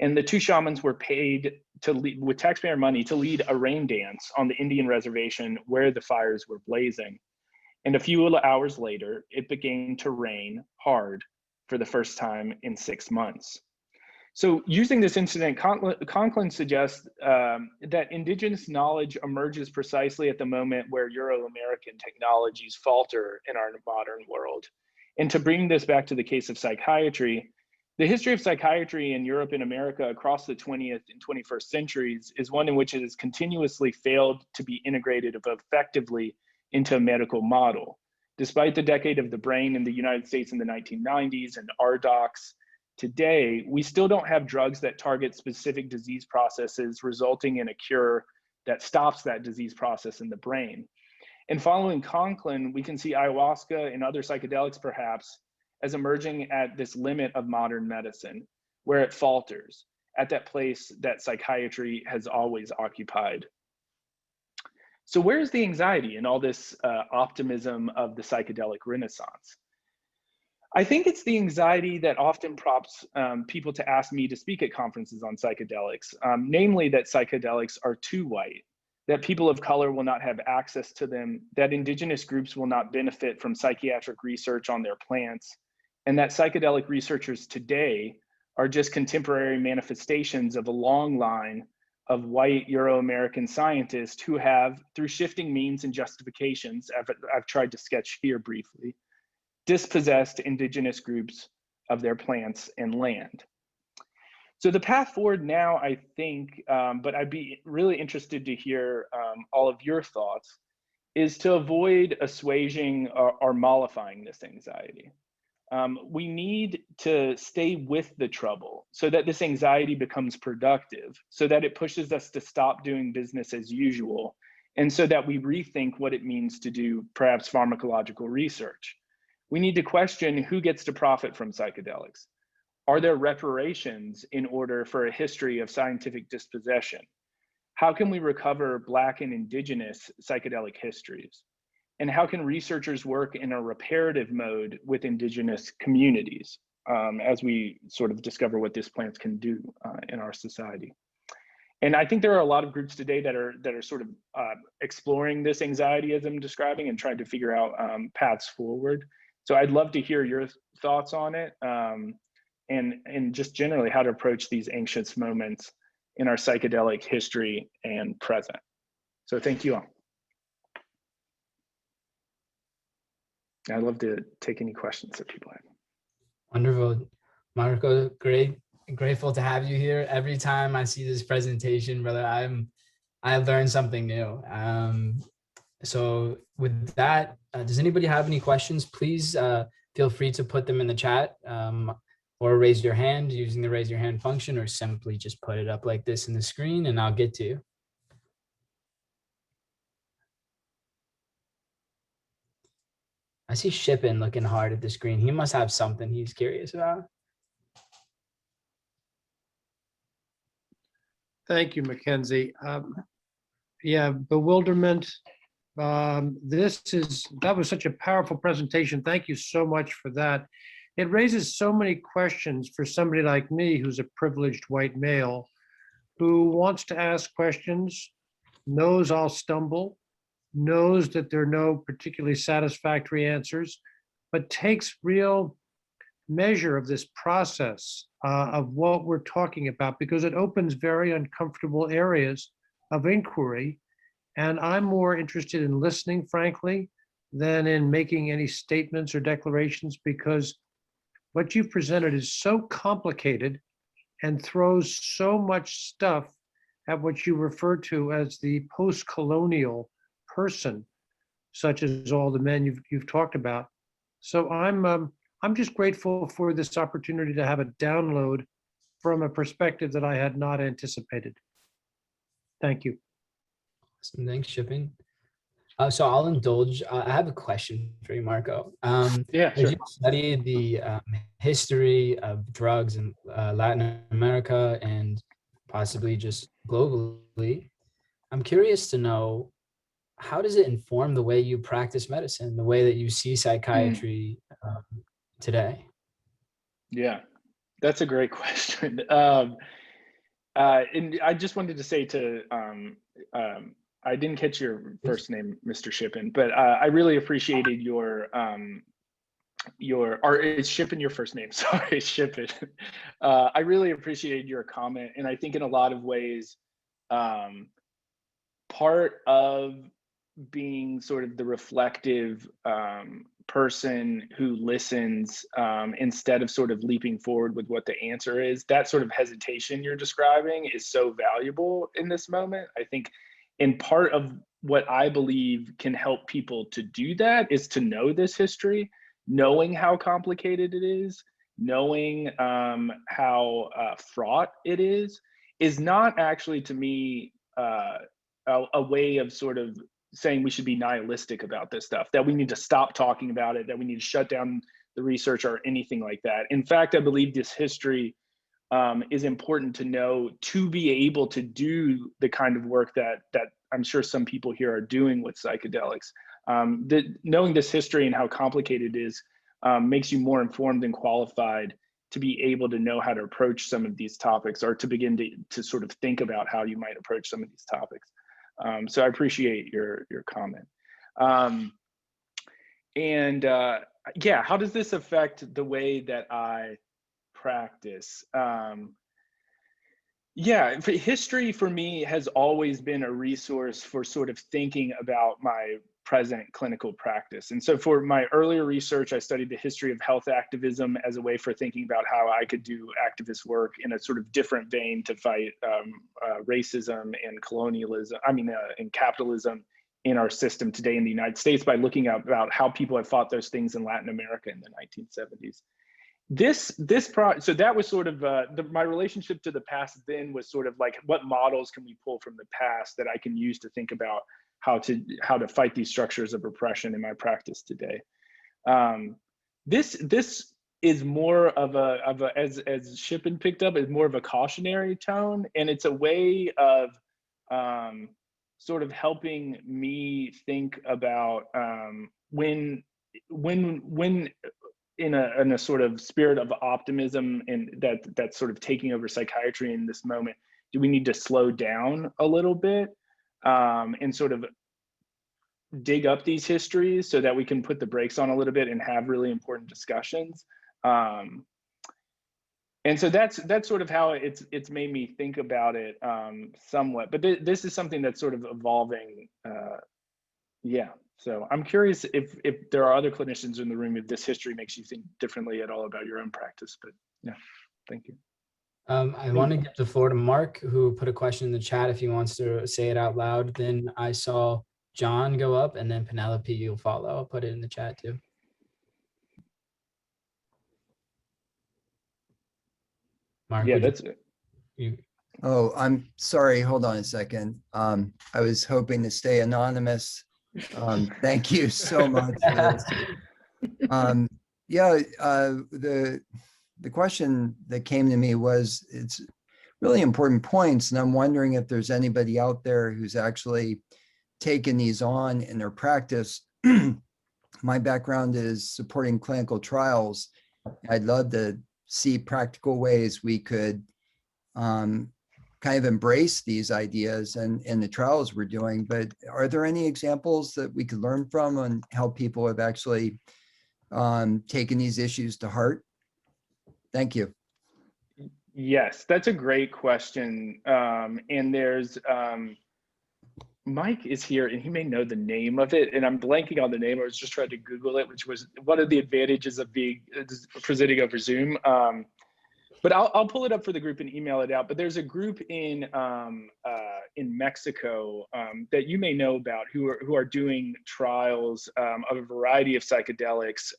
And the 2 shamans were paid to lead, with taxpayer money, to lead a rain dance on the Indian reservation where the fires were blazing. And a few hours later, it began to rain hard for the first time in 6 months. So using this incident, Conklin suggests that indigenous knowledge emerges precisely at the moment where Euro-American technologies falter in our modern world. And to bring this back to the case of psychiatry, the history of psychiatry in Europe and America across the 20th and 21st centuries is one in which it has continuously failed to be integrated effectively into a medical model. Despite the decade of the brain in the United States in the 1990s and RDocs, today, we still don't have drugs that target specific disease processes, resulting in a cure that stops that disease process in the brain. And following Conklin, we can see ayahuasca and other psychedelics perhaps as emerging at this limit of modern medicine, where it falters, at that place that psychiatry has always occupied. So where's the anxiety in all this optimism of the psychedelic renaissance? I think it's the anxiety that often prompts people to ask me to speak at conferences on psychedelics, namely that psychedelics are too white, that people of color will not have access to them, that indigenous groups will not benefit from psychiatric research on their plants, and that psychedelic researchers today are just contemporary manifestations of a long line of white Euro-American scientists who have, through shifting means and justifications, I've tried to sketch here briefly, dispossessed indigenous groups of their plants and land. So the path forward now, I think, but I'd be really interested to hear all of your thoughts, is to avoid assuaging or mollifying this anxiety. We need to stay with the trouble so that this anxiety becomes productive, so that it pushes us to stop doing business as usual, and so that we rethink what it means to do perhaps pharmacological research. We need to question who gets to profit from psychedelics. Are there reparations in order for a history of scientific dispossession? How can we recover Black and Indigenous psychedelic histories? And how can researchers work in a reparative mode with Indigenous communities as we sort of discover what these plants can do in our society? And I think there are a lot of groups today that are sort of exploring this anxiety as I'm describing and trying to figure out paths forward. So I'd love to hear your thoughts on it and just generally how to approach these anxious moments in our psychedelic history and present. So thank you all. I'd love to take any questions that people have. Wonderful. Marco, grateful to have you here. Every time I see this presentation, brother, I learn something new. So with that, does anybody have any questions? Please feel free to put them in the chat or raise your hand using the raise your hand function, or simply just put it up like this in the screen and I'll get to you. I see Shippen looking hard at the screen. He must have something he's curious about. Thank you, Mackenzie. Yeah, bewilderment. That was such a powerful presentation. Thank you so much for that. It raises so many questions for somebody like me, who's a privileged white male, who wants to ask questions, knows I'll stumble, knows that there are no particularly satisfactory answers, but takes real measure of this process of what we're talking about, because it opens very uncomfortable areas of inquiry. And I'm more interested in listening, frankly, than in making any statements or declarations, because what you've presented is so complicated and throws so much stuff at what you refer to as the post-colonial person, such as all the men you've talked about. So I'm just grateful for this opportunity to have a download from a perspective that I had not anticipated. Thank you. Awesome. Thanks, Shippen. So I'll indulge. I have a question for you, Marco. Yeah, sure. As you study the history of drugs in Latin America and possibly just globally, I'm curious to know, how does it inform the way you practice medicine, the way that you see psychiatry today? Yeah, that's a great question. And I just wanted to say to, I didn't catch your first name, Mr. Shippen, but I really appreciated your, or is Shippen your first name? Sorry, Shippen. I really appreciated your comment. And I think in a lot of ways, part of being sort of the reflective person who listens instead of sort of leaping forward with what the answer is, that sort of hesitation you're describing is so valuable in this moment. I think in part of what I believe can help people to do that is to know this history, knowing how complicated it is, knowing how fraught it is not actually, to me, a way of sort of saying we should be nihilistic about this stuff, that we need to stop talking about it, that we need to shut down the research or anything like that. In fact, I believe this history is important to know to be able to do the kind of work that I'm sure some people here are doing with psychedelics. Knowing this history and how complicated it is makes you more informed and qualified to be able to know how to approach some of these topics, or to begin to sort of think about how you might approach some of these topics. So I appreciate your comment. Yeah, how does this affect the way that I practice? Yeah, history for me has always been a resource for sort of thinking about my present clinical practice. And so for my earlier research, I studied the history of health activism as a way for thinking about how I could do activist work in a sort of different vein to fight racism and colonialism, and capitalism in our system today in the United States, by looking at about how people have fought those things in Latin America in the 1970s. So that was sort of my relationship to the past then was sort of like, what models can we pull from the past that I can use to think about how to fight these structures of oppression in my practice today. This is more of a as Shippen picked up, is more of a cautionary tone, and it's a way of sort of helping me think about when in a sort of spirit of optimism, and that's sort of taking over psychiatry in this moment, do we need to slow down a little bit and sort of dig up these histories so that we can put the brakes on a little bit and have really important discussions. And so that's sort of how it's made me think about it somewhat. But this is something that's sort of evolving. Yeah. So I'm curious if there are other clinicians in the room, if this history makes you think differently at all about your own practice. But yeah, thank you. I want to give the floor to Mark, who put a question in the chat if he wants to say it out loud. Then I saw John go up, and then Penelope, you'll follow. I'll put it in the chat too. Mark, Yeah, that's it. Oh, I'm sorry. Hold on a second. I was hoping to stay anonymous. Thank you so much for this. The question that came to me was, it's really important points, and I'm wondering if there's anybody out there who's actually taken these on in their practice. My background is supporting clinical trials. I'd love to see practical ways we could kind of embrace these ideas and the trials we're doing. But are there any examples that we could learn from on how people have actually taken these issues to heart? Thank you. Yes, that's a great question. And there's, Mike is here and he may know the name of it, and I'm blanking on the name. I was just trying to Google it, which was one of the advantages of being presenting over Zoom. But I'll pull it up for the group and email it out. But there's a group in Mexico that you may know about who are doing trials of a variety of psychedelics,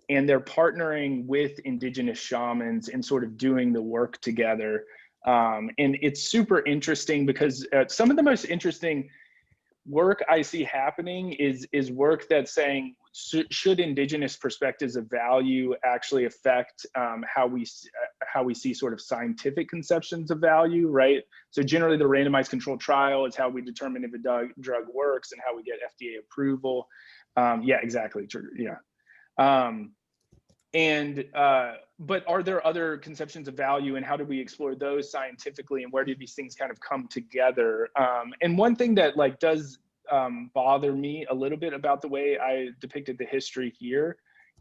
and they're partnering with indigenous shamans and sort of doing the work together. And it's super interesting because some of the most interesting work I see happening is work that's saying, should indigenous perspectives of value actually affect how we see sort of scientific conceptions of value, right? So generally the randomized controlled trial is how we determine if a drug works and how we get FDA approval. Yeah, exactly. Yeah. But are there other conceptions of value, and how do we explore those scientifically, and where do these things kind of come together? And one thing that does bother me a little bit about the way I depicted the history here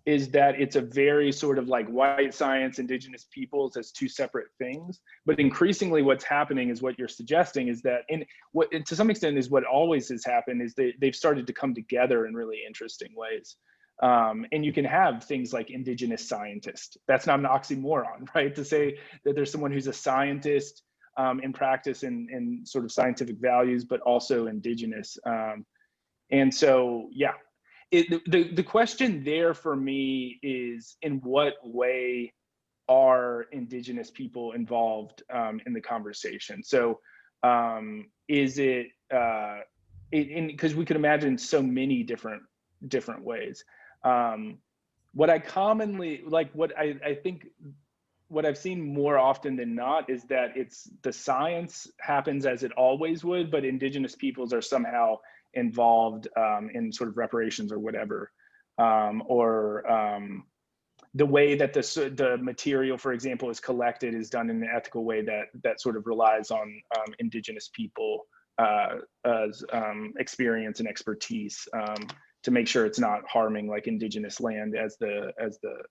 is that it's a very sort of white science, indigenous peoples as two separate things. But increasingly what's happening is what you're suggesting is that, and what to some extent is what always has happened, is they've started to come together in really interesting ways. And you can have things like indigenous scientist. That's not an oxymoron, right? To say that there's someone who's a scientist in practice and sort of scientific values, but also indigenous. And so, yeah. the question there for me is, in what way are Indigenous people involved in the conversation? So is it, because we could imagine so many different ways. What I commonly, like what I think, what I've seen more often than not is that it's the science happens as it always would, but Indigenous peoples are somehow involved in sort of reparations or whatever, the way that the material, for example, is collected is done in an ethical way that sort of relies on Indigenous people as experience and expertise to make sure it's not harming like Indigenous land as the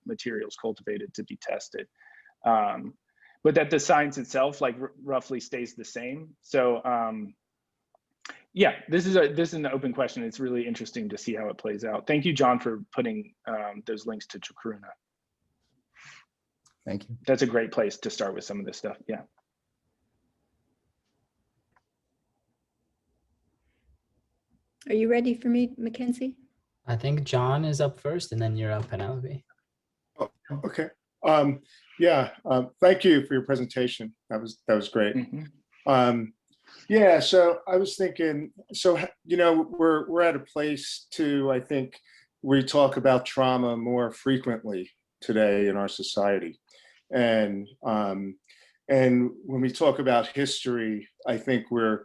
materials cultivated to be tested. But that the science itself like roughly stays the same. So yeah, this is an open question. It's really interesting to see how it plays out. Thank you, John, for putting those links to Chacruna. Thank you. That's a great place to start with some of this stuff. Yeah. Are you ready for me, Mackenzie? I think John is up first, and then you're up, Penelope. Oh, okay. Yeah. Thank you for your presentation. That was great. Mm-hmm. Yeah. So I was thinking. So we're at a place to, I think, we talk about trauma more frequently today in our society, and when we talk about history, I think we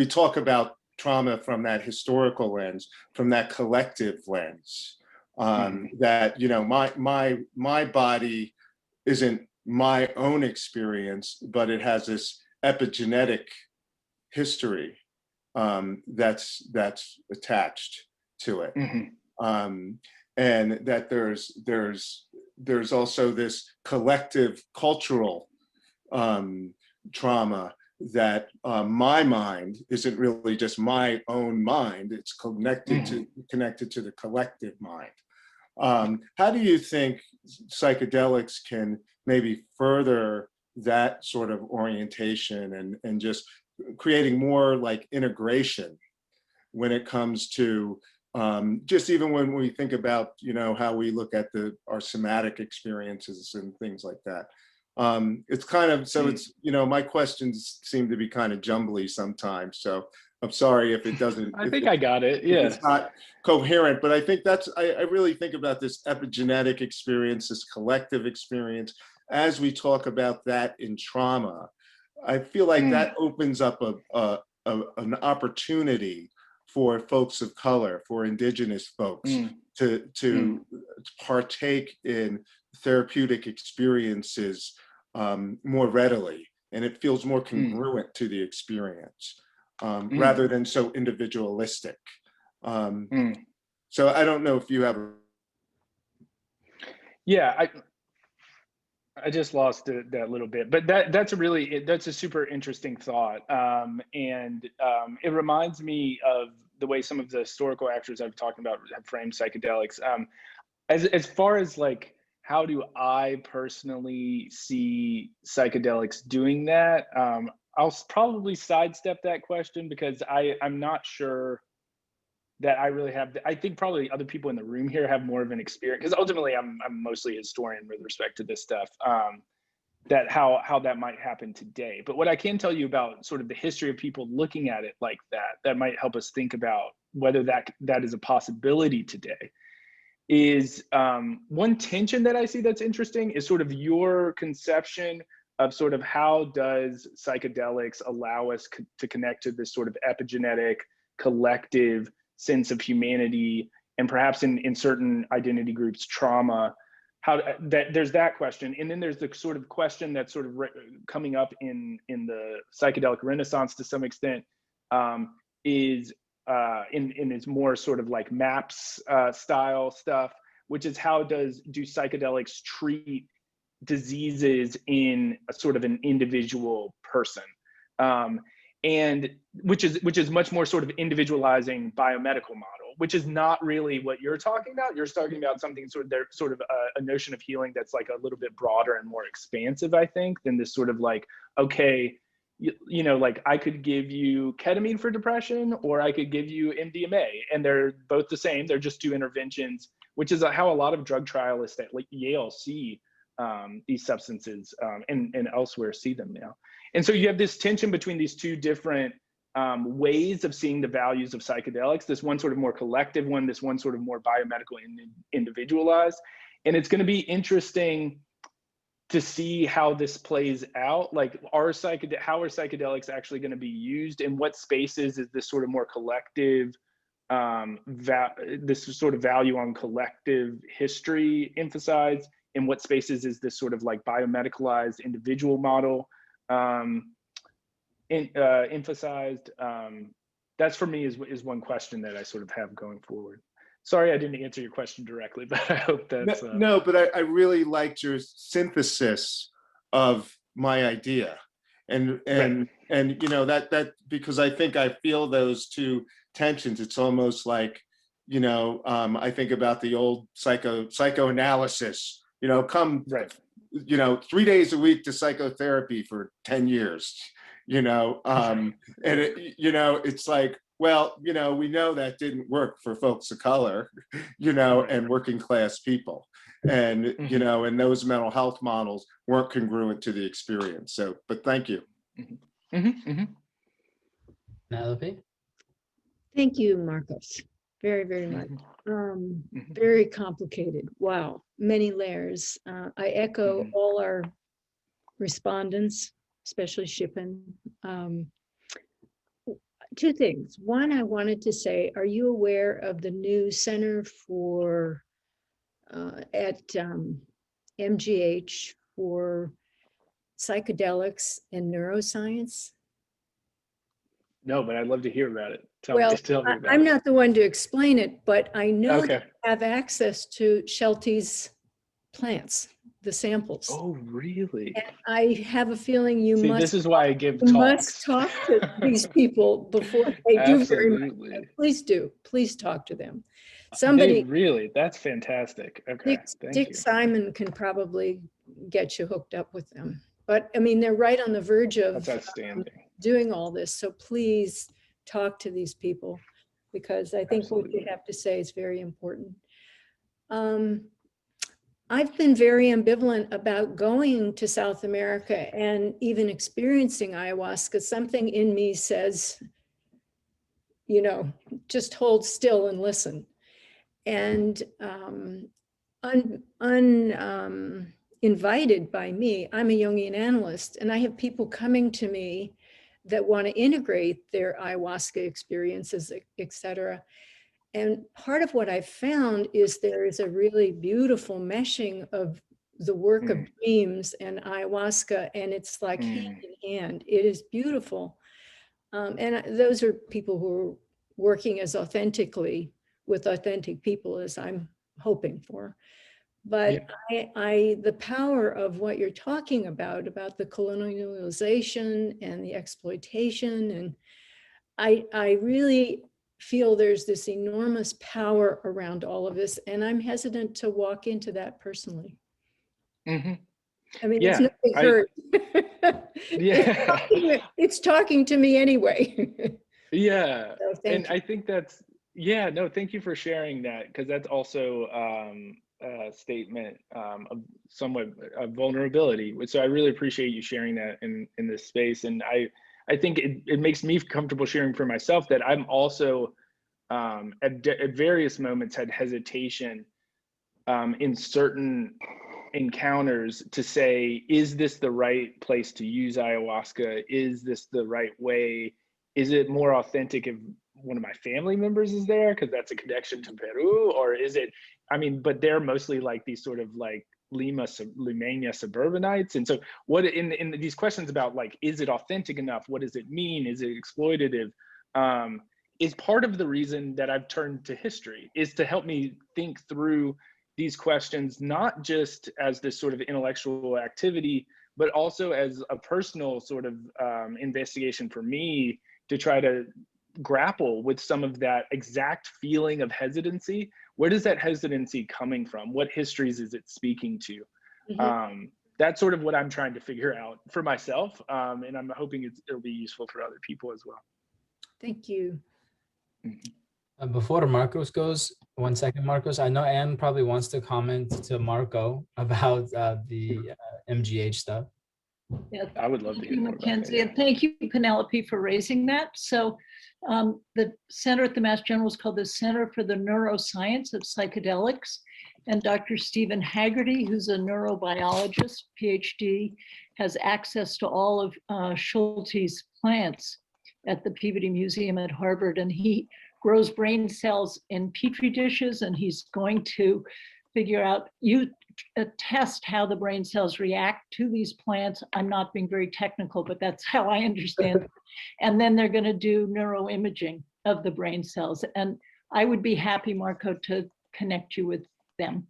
talk about trauma from that historical lens, from that collective lens. That my body isn't my own experience, but it has this epigenetic history that's attached to it, and that there's also this collective cultural trauma that my mind isn't really just my own mind; it's connected to the collective mind. How do you think psychedelics can maybe further that sort of orientation and just creating more like integration when it comes to just even when we think about how we look at our somatic experiences and things like that? It's kind of it's my questions seem to be kind of jumbly sometimes, so I'm sorry if it doesn't. I think I got it. Yeah, it's not coherent, but I think I really think about this epigenetic experience, this collective experience. As we talk about that in trauma, I feel like that opens up an opportunity for folks of color, for Indigenous folks, to partake in therapeutic experiences more readily, and it feels more congruent to the experience. Rather than so individualistic. So I don't know if you have Yeah, I just lost that little bit, but that's a super interesting thought. And it reminds me of the way some of the historical actors I've talked about have framed psychedelics. As far as like, how do I personally see psychedelics doing that? I'll probably sidestep that question because I'm not sure that I really have. I think probably other people in the room here have more of an experience, because ultimately I'm mostly a historian with respect to this stuff. That how that might happen today. But what I can tell you about sort of the history of people looking at it like that might help us think about whether that is a possibility today. Is one tension that I see that's interesting is sort of your conception of sort of how does psychedelics allow us to connect to this sort of epigenetic collective sense of humanity, and perhaps in certain identity groups, trauma. How that there's that question, and then there's the sort of question that's sort of coming up in the psychedelic renaissance to some extent, is in its more sort of like MAPS style stuff, which is how do psychedelics treat diseases in a sort of an individual person, and which is much more sort of individualizing biomedical model, which is not really what you're talking about. You're talking about something sort of a notion of healing that's like a little bit broader and more expansive, I think, than this sort of like, okay, you know, like I could give you ketamine for depression, or I could give you MDMA, and they're both the same. They're just two interventions, which is how a lot of drug trialists at like Yale see these substances and elsewhere see them now. And so you have this tension between these two different ways of seeing the values of psychedelics, this one sort of more collective one, this one sort of more biomedical and individualized. And it's going to be interesting to see how this plays out. Like, how are psychedelics actually going to be used? In what spaces is this sort of more collective, this sort of value on collective history emphasized? In what spaces is this sort of like biomedicalized individual model emphasized? That's for me is one question that I sort of have going forward. Sorry, I didn't answer your question directly, but I hope that's no, but I really liked your synthesis of my idea, and you know, that because I think I feel those two tensions. It's almost like, you know, I think about the old psychoanalysis, you know, you know, 3 days a week to psychotherapy for 10 years, you know, and it, you know, it's like, well, you know, we know that didn't work for folks of color, you know, and working class people. And, you know, and those mental health models weren't congruent to the experience. So, but thank you. Penelope? Thank you, Marcos, very, very much. Very complicated. Wow, many layers. I echo all our respondents, especially Shippen. Two things. One, I wanted to say, are you aware of the new Center for at MGH for Psychedelics and Neuroscience? No, but I'd love to hear about it. Tell me about I'm not the one to explain it, but I know that I have access to Shelty's plants, the samples. Oh, really? And I have a feeling you must. This is why I give talks. Must talk to these people before they do very much. Please do. Please talk to them. Somebody really, that's fantastic. Okay. Dick Simon can probably get you hooked up with them. But I mean, they're right on the verge of doing all this. So please talk to these people, because I think what you have to say is very important. I've been very ambivalent about going to South America and even experiencing ayahuasca. Something in me says, you know, just hold still and listen. And invited by me, I'm a Jungian analyst, and I have people coming to me that want to integrate their ayahuasca experiences, et cetera. And part of what I've found is there is a really beautiful meshing of the work of dreams and ayahuasca, and it's like hand in hand. It is beautiful. And those are people who are working as authentically with authentic people as I'm hoping for. But the power of what you're talking about the colonialization and the exploitation, and I really feel there's this enormous power around all of this, and I'm hesitant to walk into that personally. I mean, it's nothing hurt. It's talking to me anyway. So and I think that's, no, thank you for sharing that, because that's also a statement of somewhat of vulnerability. So I really appreciate you sharing that in this space. And I think it makes me comfortable sharing for myself that I'm also at various moments had hesitation in certain encounters to say, is this the right place to use ayahuasca? Is this the right way? Is it more authentic if one of my family members is there because that's a connection to Peru? Or is it, I mean, but they're mostly like these sort of like Limeña suburbanites. And so what in these questions about like, is it authentic enough? What does it mean? Is it exploitative? Is part of the reason that I've turned to history, is to help me think through these questions, not just as this sort of intellectual activity, but also as a personal sort of investigation for me to try to grapple with some of that exact feeling of hesitancy. Where does that hesitancy coming from? What histories is it speaking to? that's sort of what I'm trying to figure out for myself. And I'm hoping it'll be useful for other people as well. Thank you. Before Marcos goes, 1 second, Marcos. I know Anne probably wants to comment to Marco about the MGH stuff. Yeah, I would love to thank hear you, more about that, Mackenzie, yeah. and thank you, Penelope, for raising that. So the center at the Mass General is called the Center for the Neuroscience of Psychedelics. And Dr. Stephen Haggerty, who's a neurobiologist, PhD, has access to all of Schulte's plants at the Peabody Museum at Harvard. And he grows brain cells in Petri dishes, and he's going to figure out, test how the brain cells react to these plants. I'm not being very technical, but that's how I understand it. And then they're going to do neuroimaging of the brain cells. And I would be happy, Marco, to connect you with them.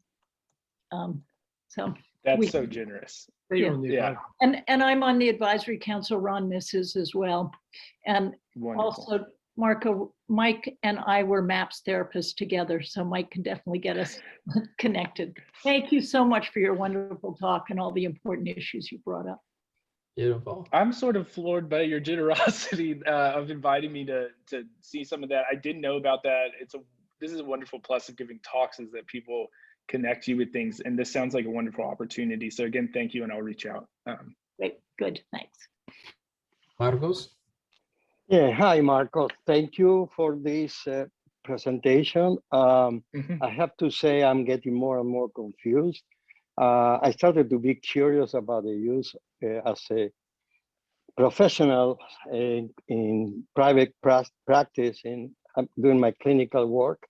So That's so generous. Yeah. Yeah. And I'm on the advisory council. Ron misses as well. And Wonderful. also Marco, Mike and I were MAPS therapists together, so Mike can definitely get us connected. Thank you so much for your wonderful talk and all the important issues you brought up. Beautiful. I'm sort of floored by your generosity of inviting me to see some of that. I didn't know about that. This is a wonderful plus of giving talks, is that people connect you with things, and this sounds like a wonderful opportunity. So again, thank you, and I'll reach out. Great, good, thanks. Marcos? Yeah, hi, Marcos. Thank you for this presentation. I have to say I'm getting more and more confused. I started to be curious about the use as a professional in private practice in doing my clinical work.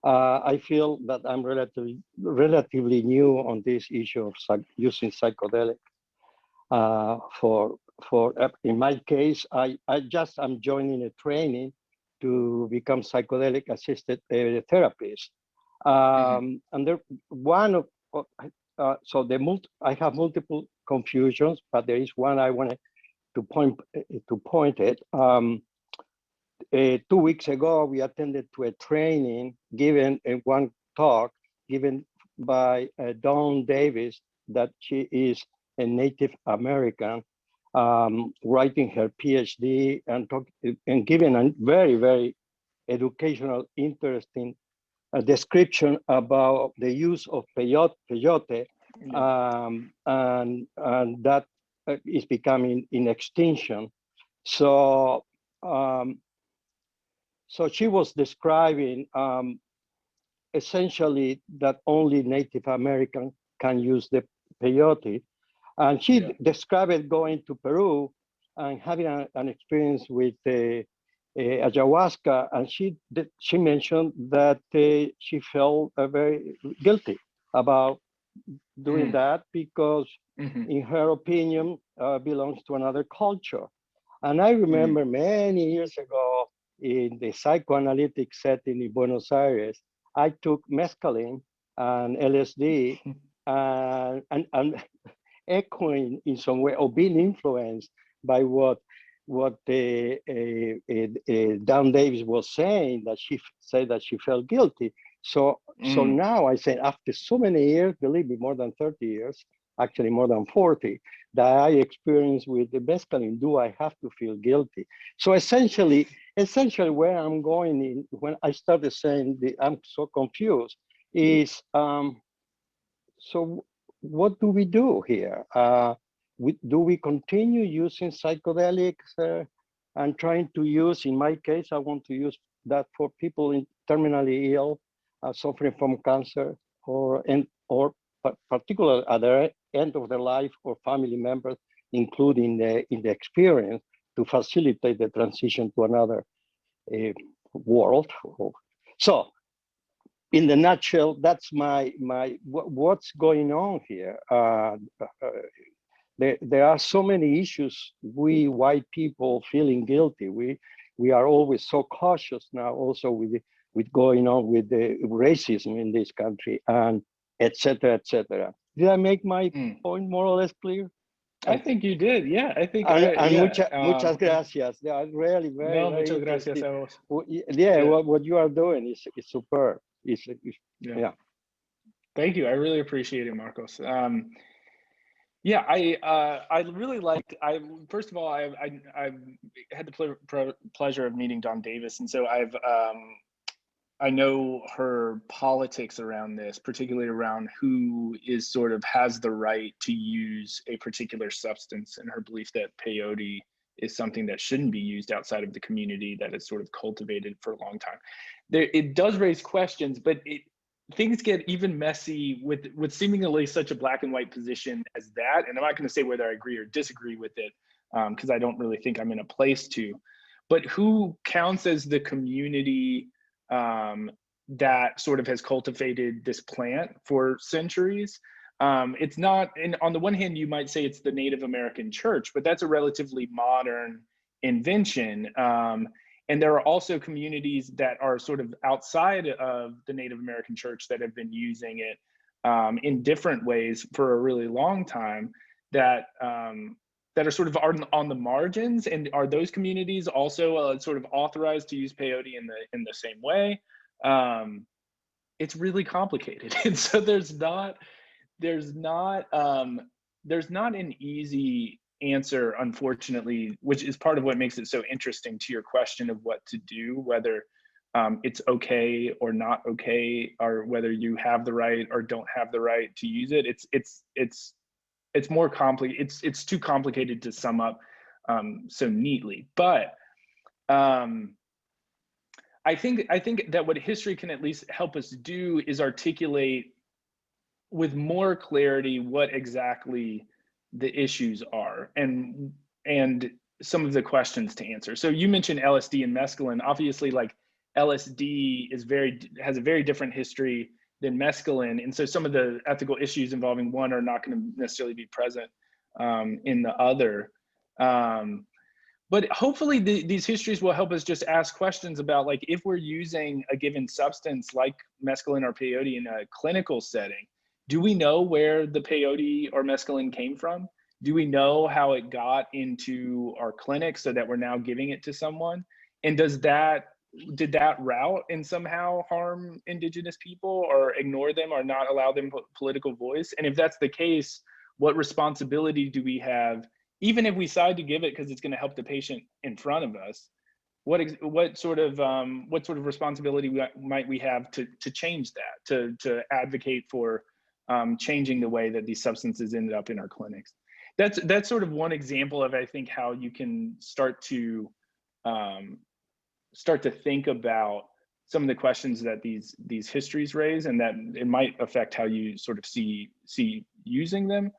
I feel that I'm relatively new on this issue of using psychedelic in my case, I'm joining a training to become psychedelic assisted therapist. And there I have multiple confusions, but there is one I wanted to point it. 2 weeks ago, we attended to a training one talk given by Dawn Davis, that she is a Native American, writing her PhD and giving a very, very educational, interesting description about the use of peyote, and that is becoming in extinction. So, so she was describing essentially that only Native American can use the peyote. And she described going to Peru and having an experience with ayahuasca, and she mentioned that she felt very guilty about doing that because, in her opinion, belongs to another culture. And I remember many years ago in the psychoanalytic setting in Buenos Aires, I took mescaline and Lsd, and echoing in some way or being influenced by what Dawn Davis was saying, that she said that she felt guilty. So now I say, after so many years, believe me, more than 30 years, actually more than 40, that I experienced with the mescaline, do I have to feel guilty? So essentially where I'm going in, when I started saying I'm so confused, is so what do we do here? Do we continue using psychedelics and trying to use, in my case, I want to use that for people terminally ill, suffering from cancer, or particularly at the end of their life, or family members, including in the experience, to facilitate the transition to another world. So, in the nutshell, that's what's going on here. There are so many issues. We white people feeling guilty. We are always so cautious now, also with going on with the racism in this country, and et cetera, et cetera. Did I make my point more or less clear? I think you did. Yeah, I think. Muchas gracias. They are really very. No, very muchas gracias a vos. What you are doing is superb. Yeah. Thank you. I really appreciate it, Marcos. Yeah, I really liked. First of all, I had the pleasure of meeting Dawn Davis, and so I know her politics around this, particularly around who is sort of has the right to use a particular substance, and her belief that peyote is something that shouldn't be used outside of the community that is sort of cultivated for a long time. It does raise questions, but things get even messy with seemingly such a black and white position as that. And I'm not going to say whether I agree or disagree with it, because I don't really think I'm in a place to. But who counts as the community that sort of has cultivated this plant for centuries? It's not, and on the one hand, you might say it's the Native American church, but that's a relatively modern invention. And there are also communities that are sort of outside of the Native American church that have been using it in different ways for a really long time that that are sort of on the margins. And are those communities also sort of authorized to use peyote in the same way? It's really complicated, and so there's not an easy answer, unfortunately, which is part of what makes it so interesting to your question of what to do, whether it's okay or not okay, or whether you have the right or don't have the right to use it. It's more complicated. It's too complicated to sum up so neatly. But I think that what history can at least help us do is articulate with more clarity what exactly the issues are and some of the questions to answer. So you mentioned LSD and mescaline. Obviously, like LSD has a very different history than mescaline, and so some of the ethical issues involving one are not going to necessarily be present in the other. But hopefully these histories will help us just ask questions about, like, if we're using a given substance like mescaline or peyote in a clinical setting, do we know where the peyote or mescaline came from? Do we know how it got into our clinic so that we're now giving it to someone? And did that route and somehow harm Indigenous people or ignore them or not allow them political voice? And if that's the case, what responsibility do we have, even if we decide to give it because it's going to help the patient in front of us? What sort of responsibility might we have to change that, to advocate for changing the way that these substances ended up in our clinics? That's sort of one example of, I think, how you can start to think about some of the questions that these histories raise, and that it might affect how you sort of see using them.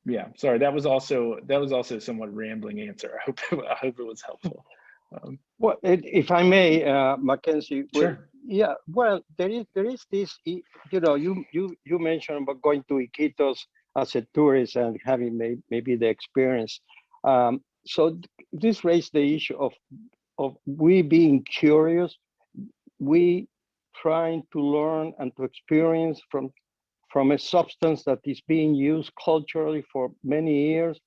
Yeah, sorry, that was also a somewhat rambling answer. I hope it was helpful. Well, if I may, Mackenzie. Sure. Yeah, well, there is this, you know, you mentioned about going to Iquitos as a tourist and having maybe the experience. So this raised the issue of we being curious, we trying to learn and to experience from a substance that is being used culturally for many years,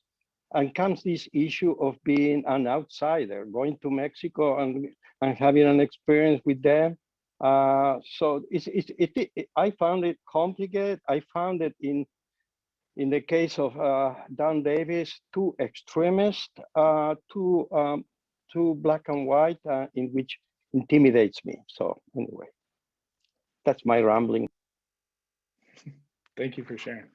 and comes this issue of being an outsider, going to Mexico and having an experience with them. So I found it complicated. I found it in the case of Dawn Davis, too extremist, too black and white, in which intimidates me. So anyway, that's my rambling. Thank you for sharing.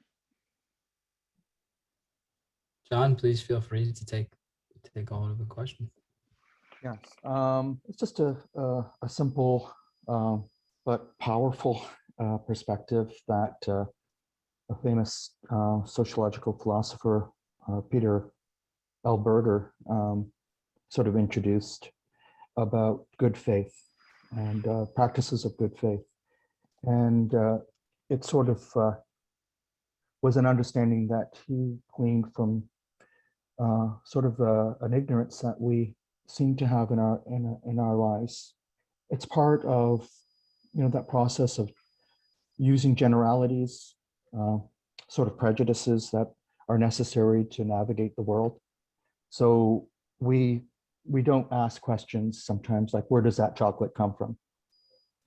John, please feel free to take hold of the question. Yes, it's just a simple but powerful perspective that a famous sociological philosopher, Peter L. Berger, sort of introduced about good faith and practices of good faith. And it sort of was an understanding that he gleaned from sort of an ignorance that we seem to have in our lives. It's part of, you know, that process of using generalities, sort of prejudices that are necessary to navigate the world. So we don't ask questions sometimes like, where does that chocolate come from?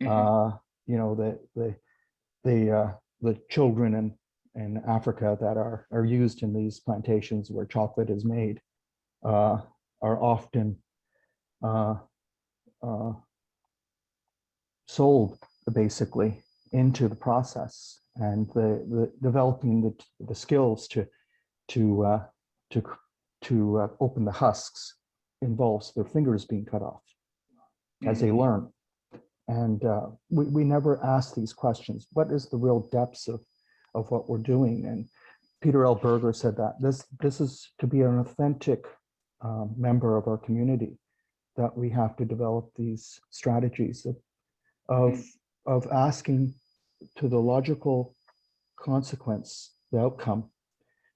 Mm-hmm. You know, the children in Africa that are used in these plantations where chocolate is made are often sold basically into the process, and the developing the skills to open the husks involves their fingers being cut off as they learn. And we never ask these questions. What is the real depths of what we're doing? And Peter L. Berger said that this is to be an authentic member of our community, that we have to develop these strategies of asking to the logical consequence, the outcome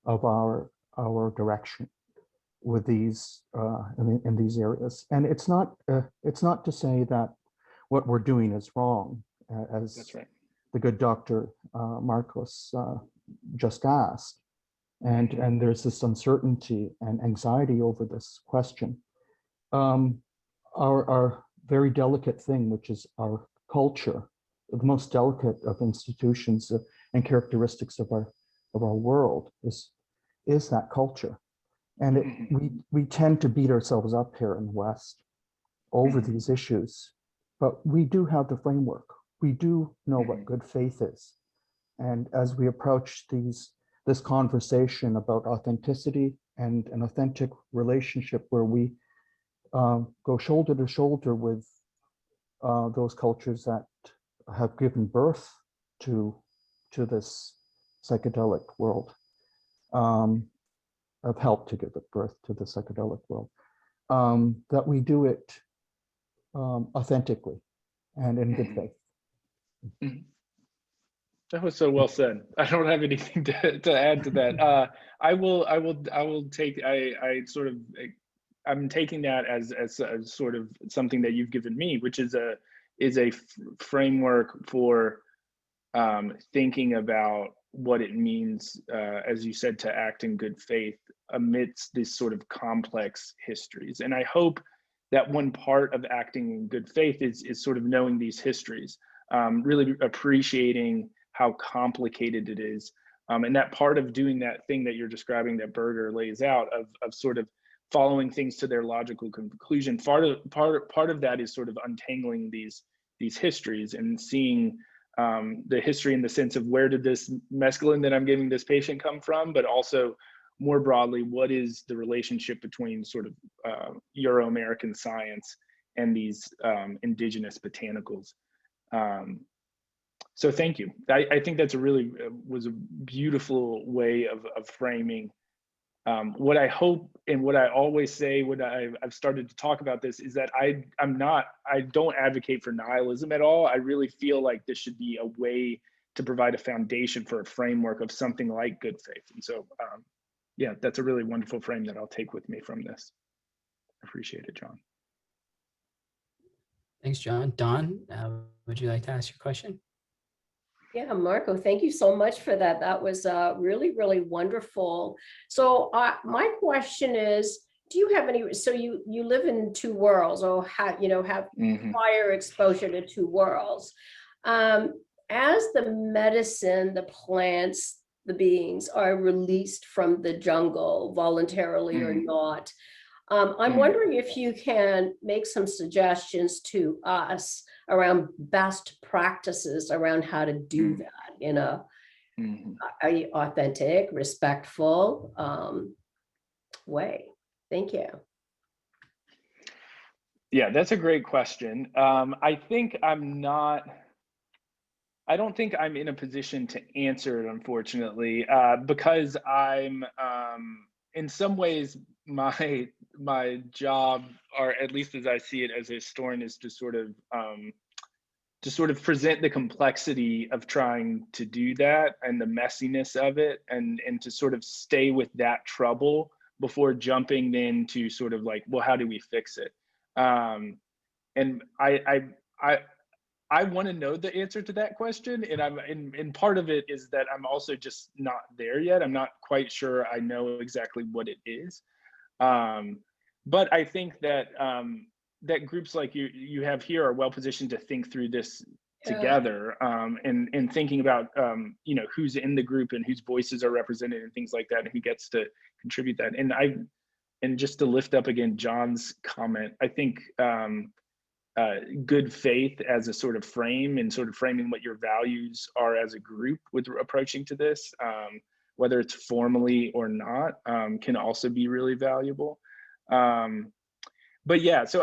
of our direction with these in these areas. And it's not to say that what we're doing is wrong, as That's right. the good Dr. Marcos just asked. And there's this uncertainty and anxiety over this question. Our very delicate thing, which is our culture, the most delicate of institutions and characteristics of our world is that culture. And we tend to beat ourselves up here in the West over these issues, but we do have the framework. We do know what good faith is. And as we approach this conversation about authenticity and an authentic relationship where we go shoulder to shoulder with those cultures that have given birth to this psychedelic world, have helped to give birth to the psychedelic world, that we do it authentically and in good faith. That was so well said. I don't have anything to add to that. I will take. I'm taking that as sort of something that you've given me, which is a framework for thinking about what it means, as you said, to act in good faith amidst these sort of complex histories. And I hope that one part of acting in good faith is sort of knowing these histories, really appreciating how complicated it is. And that part of doing that thing that you're describing that Berger lays out of sort of following things to their logical conclusion, part of that is sort of untangling these histories and seeing the history in the sense of where did this mescaline that I'm giving this patient come from, but also more broadly, what is the relationship between sort of Euro-American science and these indigenous botanicals. So thank you. I think that's was a beautiful way of framing what I hope and what I always say when I've started to talk about this is that I don't advocate for nihilism at all. I really feel like this should be a way to provide a foundation for a framework of something like good faith. And so, yeah, that's a really wonderful frame that I'll take with me from this. I appreciate it, John. Thanks, John. Don, would you like to ask your question? Yeah, Marco, thank you so much for that. That was really, really wonderful. So my question is, do you have any, so you live in two worlds, or have prior exposure to two worlds. As the medicine, the plants, the beings are released from the jungle voluntarily or not, I'm wondering if you can make some suggestions to us around best practices around how to do that in a authentic, respectful way. Thank you. Yeah, that's a great question. I don't think I'm in a position to answer it, unfortunately, because I'm in some ways my job, or at least as I see it as a historian, is to sort of present the complexity of trying to do that and the messiness of it, and to sort of stay with that trouble before jumping into sort of like, well, how do we fix it? And I want to know the answer to that question, and part of it is that I'm also just not there yet. I'm not quite sure I know exactly what it is. But I think that that groups like you have here are well positioned to think through this together, and thinking about who's in the group and whose voices are represented and things like that, and who gets to contribute that. And just to lift up again John's comment, I think good faith as a sort of frame, and sort of framing what your values are as a group with approaching to this, whether it's formally or not, can also be really valuable. But yeah, so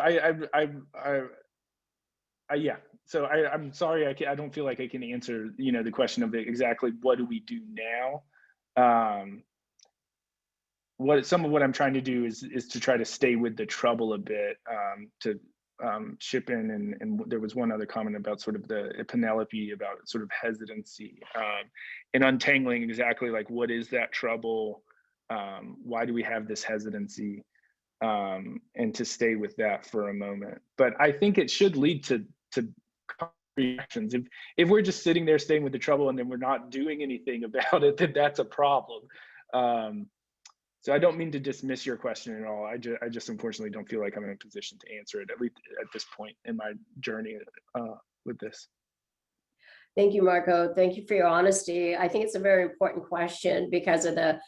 so I'm sorry, I don't feel like I can answer the question of exactly what do we do now. Some of what I'm trying to do is to try to stay with the trouble a bit, to chip in, and there was one other comment about sort of the Penelope, about sort of hesitancy, and untangling exactly like what is that trouble, why do we have this hesitancy, and to stay with that for a moment. But I think it should lead to reactions. If we're just sitting there staying with the trouble and then we're not doing anything about it, then that's a problem. So I don't mean to dismiss your question at all. I just unfortunately don't feel like I'm in a position to answer it, at least at this point in my journey with this. Thank you, Marco. Thank you for your honesty. I think it's a very important question because of the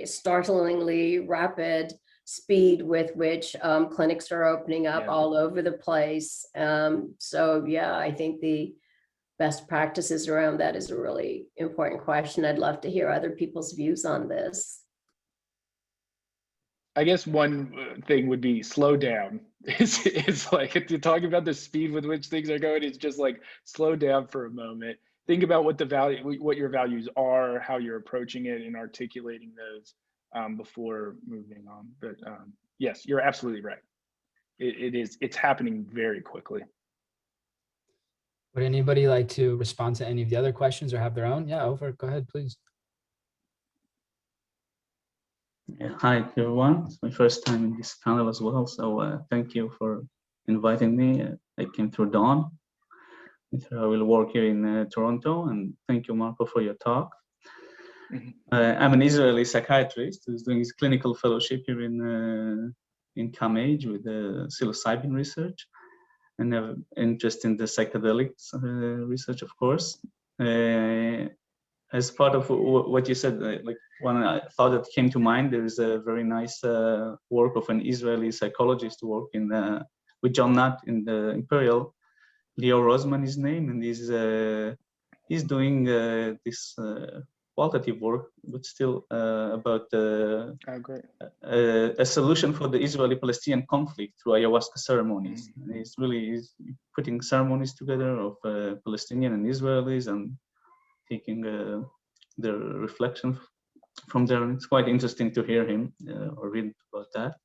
startlingly rapid speed with which clinics are opening up all over the place. So yeah, I think the best practices around that is a really important question. I'd love to hear other people's views on this. I guess one thing would be slow down. It's like, if you're talking about the speed with which things are going, it's just like slow down for a moment. Think about what your values are, how you're approaching it, and articulating those before moving on. But yes, you're absolutely right. It's happening very quickly. Would anybody like to respond to any of the other questions or have their own? Yeah, over. Go ahead, please. Yeah, hi everyone. It's my first time in this panel as well, so thank you for inviting me. I came through Dawn. I will work here in Toronto, and thank you, Marco, for your talk. I'm an Israeli psychiatrist who's doing his clinical fellowship here in CAMH with psilocybin research, and have interest in the psychedelics research, of course. As part of what you said, like one thought that came to mind, there is a very nice work of an Israeli psychologist who worked with John Nutt in the Imperial. Leo Rosman is his name, and he's doing this qualitative work, but still about a solution for the Israeli-Palestinian conflict through ayahuasca ceremonies. And he's putting ceremonies together of Palestinian and Israelis, and taking the reflection from there. It's quite interesting to hear him or read about that.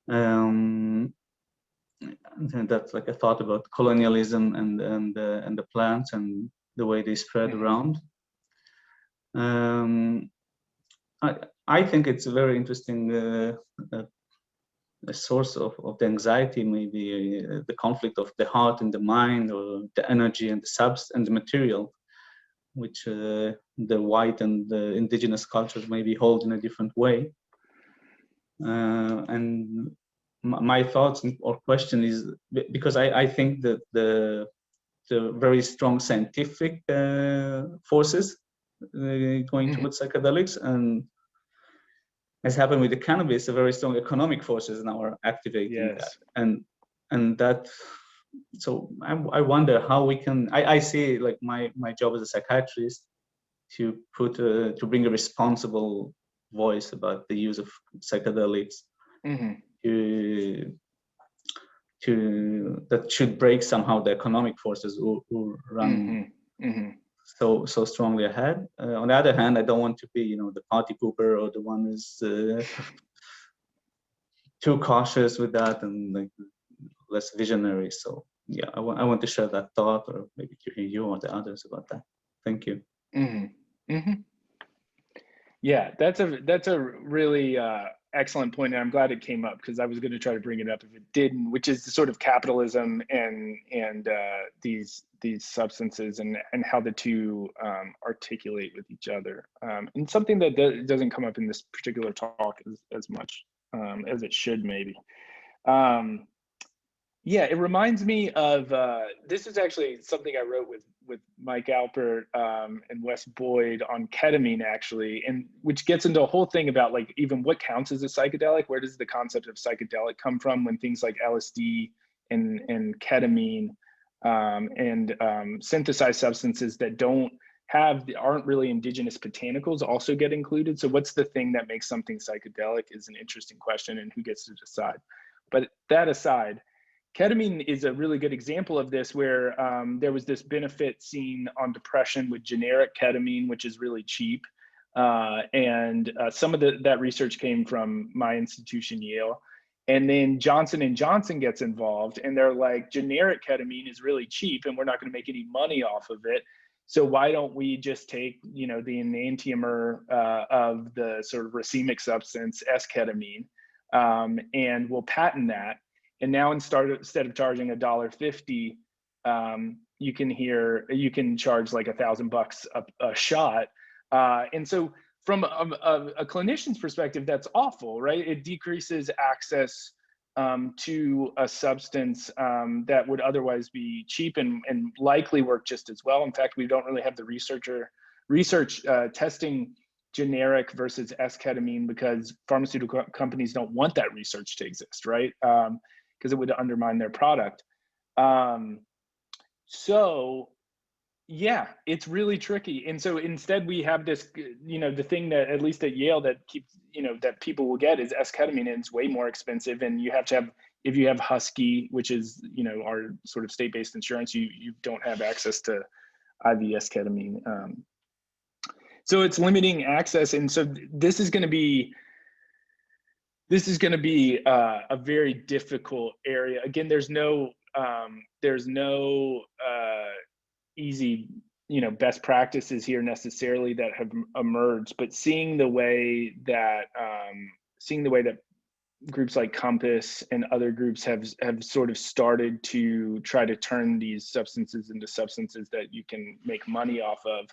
And that's like a thought about colonialism and the plants and the way they spread around. I think it's a very interesting a source of the anxiety, maybe the conflict of the heart and the mind, or the energy and the substance and the material, which the white and the indigenous cultures maybe hold in a different way. And my thoughts or question is, because I think that the very strong scientific forces going towards psychedelics, and as happened with the cannabis, a very strong economic forces now are activating that. And that, so I wonder how we can, I see like my job as a psychiatrist to bring a responsible voice about the use of psychedelics, that should break somehow the economic forces who run so strongly ahead. On the other hand, I don't want to be, the party pooper, or the one who's too cautious with that and like less visionary. So yeah, I want to share that thought, or maybe to hear you or the others about that. Thank you. Yeah, that's a really excellent point, and I'm glad it came up, because I was going to try to bring it up if it didn't, which is the sort of capitalism and these substances and how the two articulate with each other, and something that doesn't come up in this particular talk as much as it should maybe. Yeah, it reminds me of, this is actually something I wrote with Mike Alpert and Wes Boyd on ketamine, actually, and which gets into a whole thing about like even what counts as a psychedelic. Where does the concept of psychedelic come from when things like LSD and ketamine synthesized substances that aren't really indigenous botanicals also get included? So what's the thing that makes something psychedelic is an interesting question, and who gets to decide. But that aside, ketamine is a really good example of this, where there was this benefit seen on depression with generic ketamine, which is really cheap. Some of that research came from my institution, Yale. And then Johnson & Johnson gets involved, and they're like, generic ketamine is really cheap and we're not going to make any money off of it. So why don't we just take, the enantiomer of the sort of racemic substance, S-ketamine, and we'll patent that. And now instead of charging $1.50, you can charge like $1,000 a shot. And so from a clinician's perspective, that's awful, right? It decreases access to a substance that would otherwise be cheap and likely work just as well. In fact, we don't really have the research testing generic versus S-ketamine because pharmaceutical companies don't want that research to exist, right? Because it would undermine their product. So yeah, it's really tricky. And so instead we have this, the thing that at least at Yale that keeps, that people will get is S-ketamine, and it's way more expensive. And you have to have, if you have Husky, which is, our sort of state-based insurance, you don't have access to IV S-ketamine. So it's limiting access. And so this is going to be a very difficult area. Again, there's no easy, best practices here necessarily that have emerged, but seeing the way that groups like Compass and other groups have sort of started to try to turn these substances into substances that you can make money off of.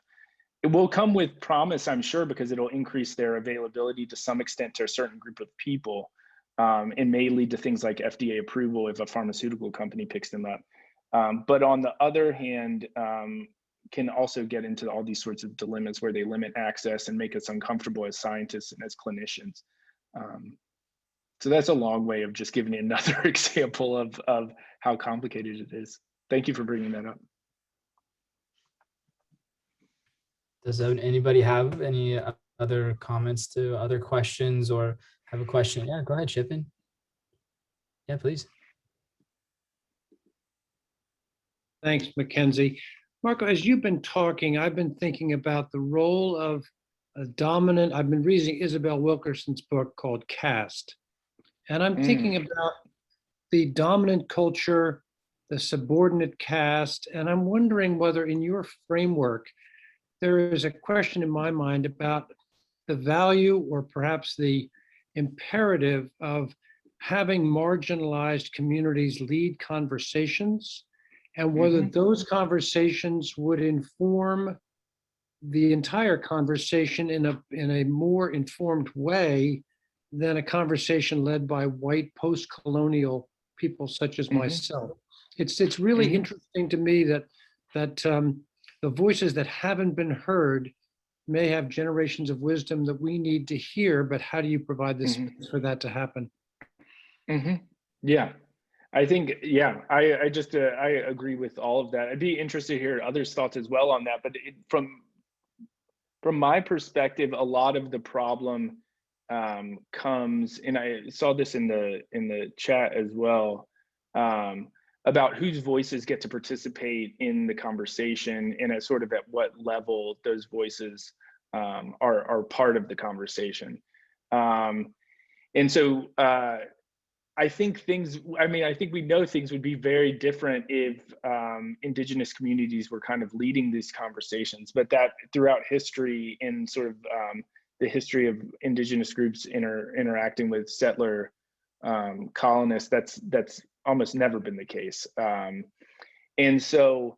It will come with promise, I'm sure, because it'll increase their availability to some extent to a certain group of people, and may lead to things like FDA approval if a pharmaceutical company picks them up. But on the other hand, can also get into all these sorts of dilemmas where they limit access and make us uncomfortable as scientists and as clinicians. So that's a long way of just giving you another example of how complicated it is. Thank you for bringing that up. Does anybody have any other comments to other questions or have a question? Yeah, go ahead, Shippen. Yeah, please. Thanks, Mackenzie. Marco, as you've been talking, I've been thinking about the role of a dominant, I've been reading Isabel Wilkerson's book called Caste. And I'm thinking about the dominant culture, the subordinate caste, and I'm wondering whether in your framework, there is a question in my mind about the value or perhaps the imperative of having marginalized communities lead conversations, and whether those conversations would inform the entire conversation in a more informed way than a conversation led by white post-colonial people such as myself. It's really interesting to me that the voices that haven't been heard may have generations of wisdom that we need to hear, but how do you provide the space for that to happen? Yeah, I think, I agree with all of that. I'd be interested to hear others' thoughts as well on that. But from my perspective, a lot of the problem comes, and I saw this in the chat as well, about whose voices get to participate in the conversation and at sort of at what level those voices are part of the conversation. And so I think we know things would be very different if Indigenous communities were kind of leading these conversations, but that throughout history and sort of the history of Indigenous groups interacting with settler colonists, that's almost never been the case. And so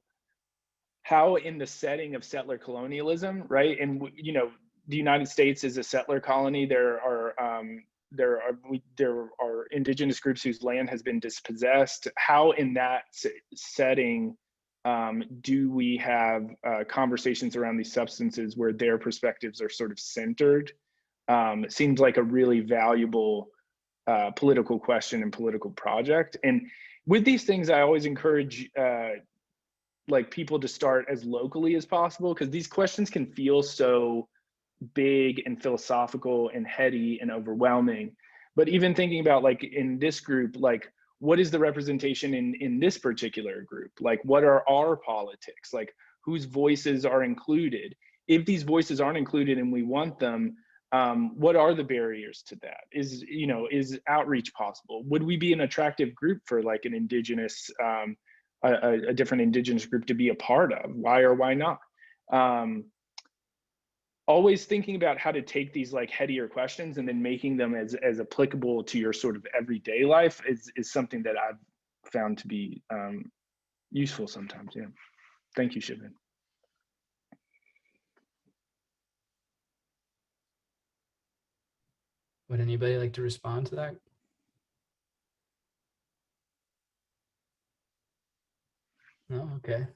how in the setting of settler colonialism, right? And, the United States is a settler colony. There are there are indigenous groups whose land has been dispossessed. How in that setting do we have conversations around these substances where their perspectives are sort of centered? It seems like a really valuable political question and political project. And with these things, I always encourage like people to start as locally as possible, because these questions can feel so big and philosophical and heady and overwhelming. But even thinking about like in this group, like what is the representation in this particular group? Like what are our politics? Like whose voices are included? If these voices aren't included and we want them, what are the barriers to that? Is outreach possible? Would we be an attractive group for like an indigenous, a different indigenous group to be a part of? Why or why not? Always thinking about how to take these like headier questions and then making them as applicable to your sort of everyday life is something that I've found to be useful sometimes. Yeah. Thank you, Shivan. Would anybody like to respond to that? No, okay.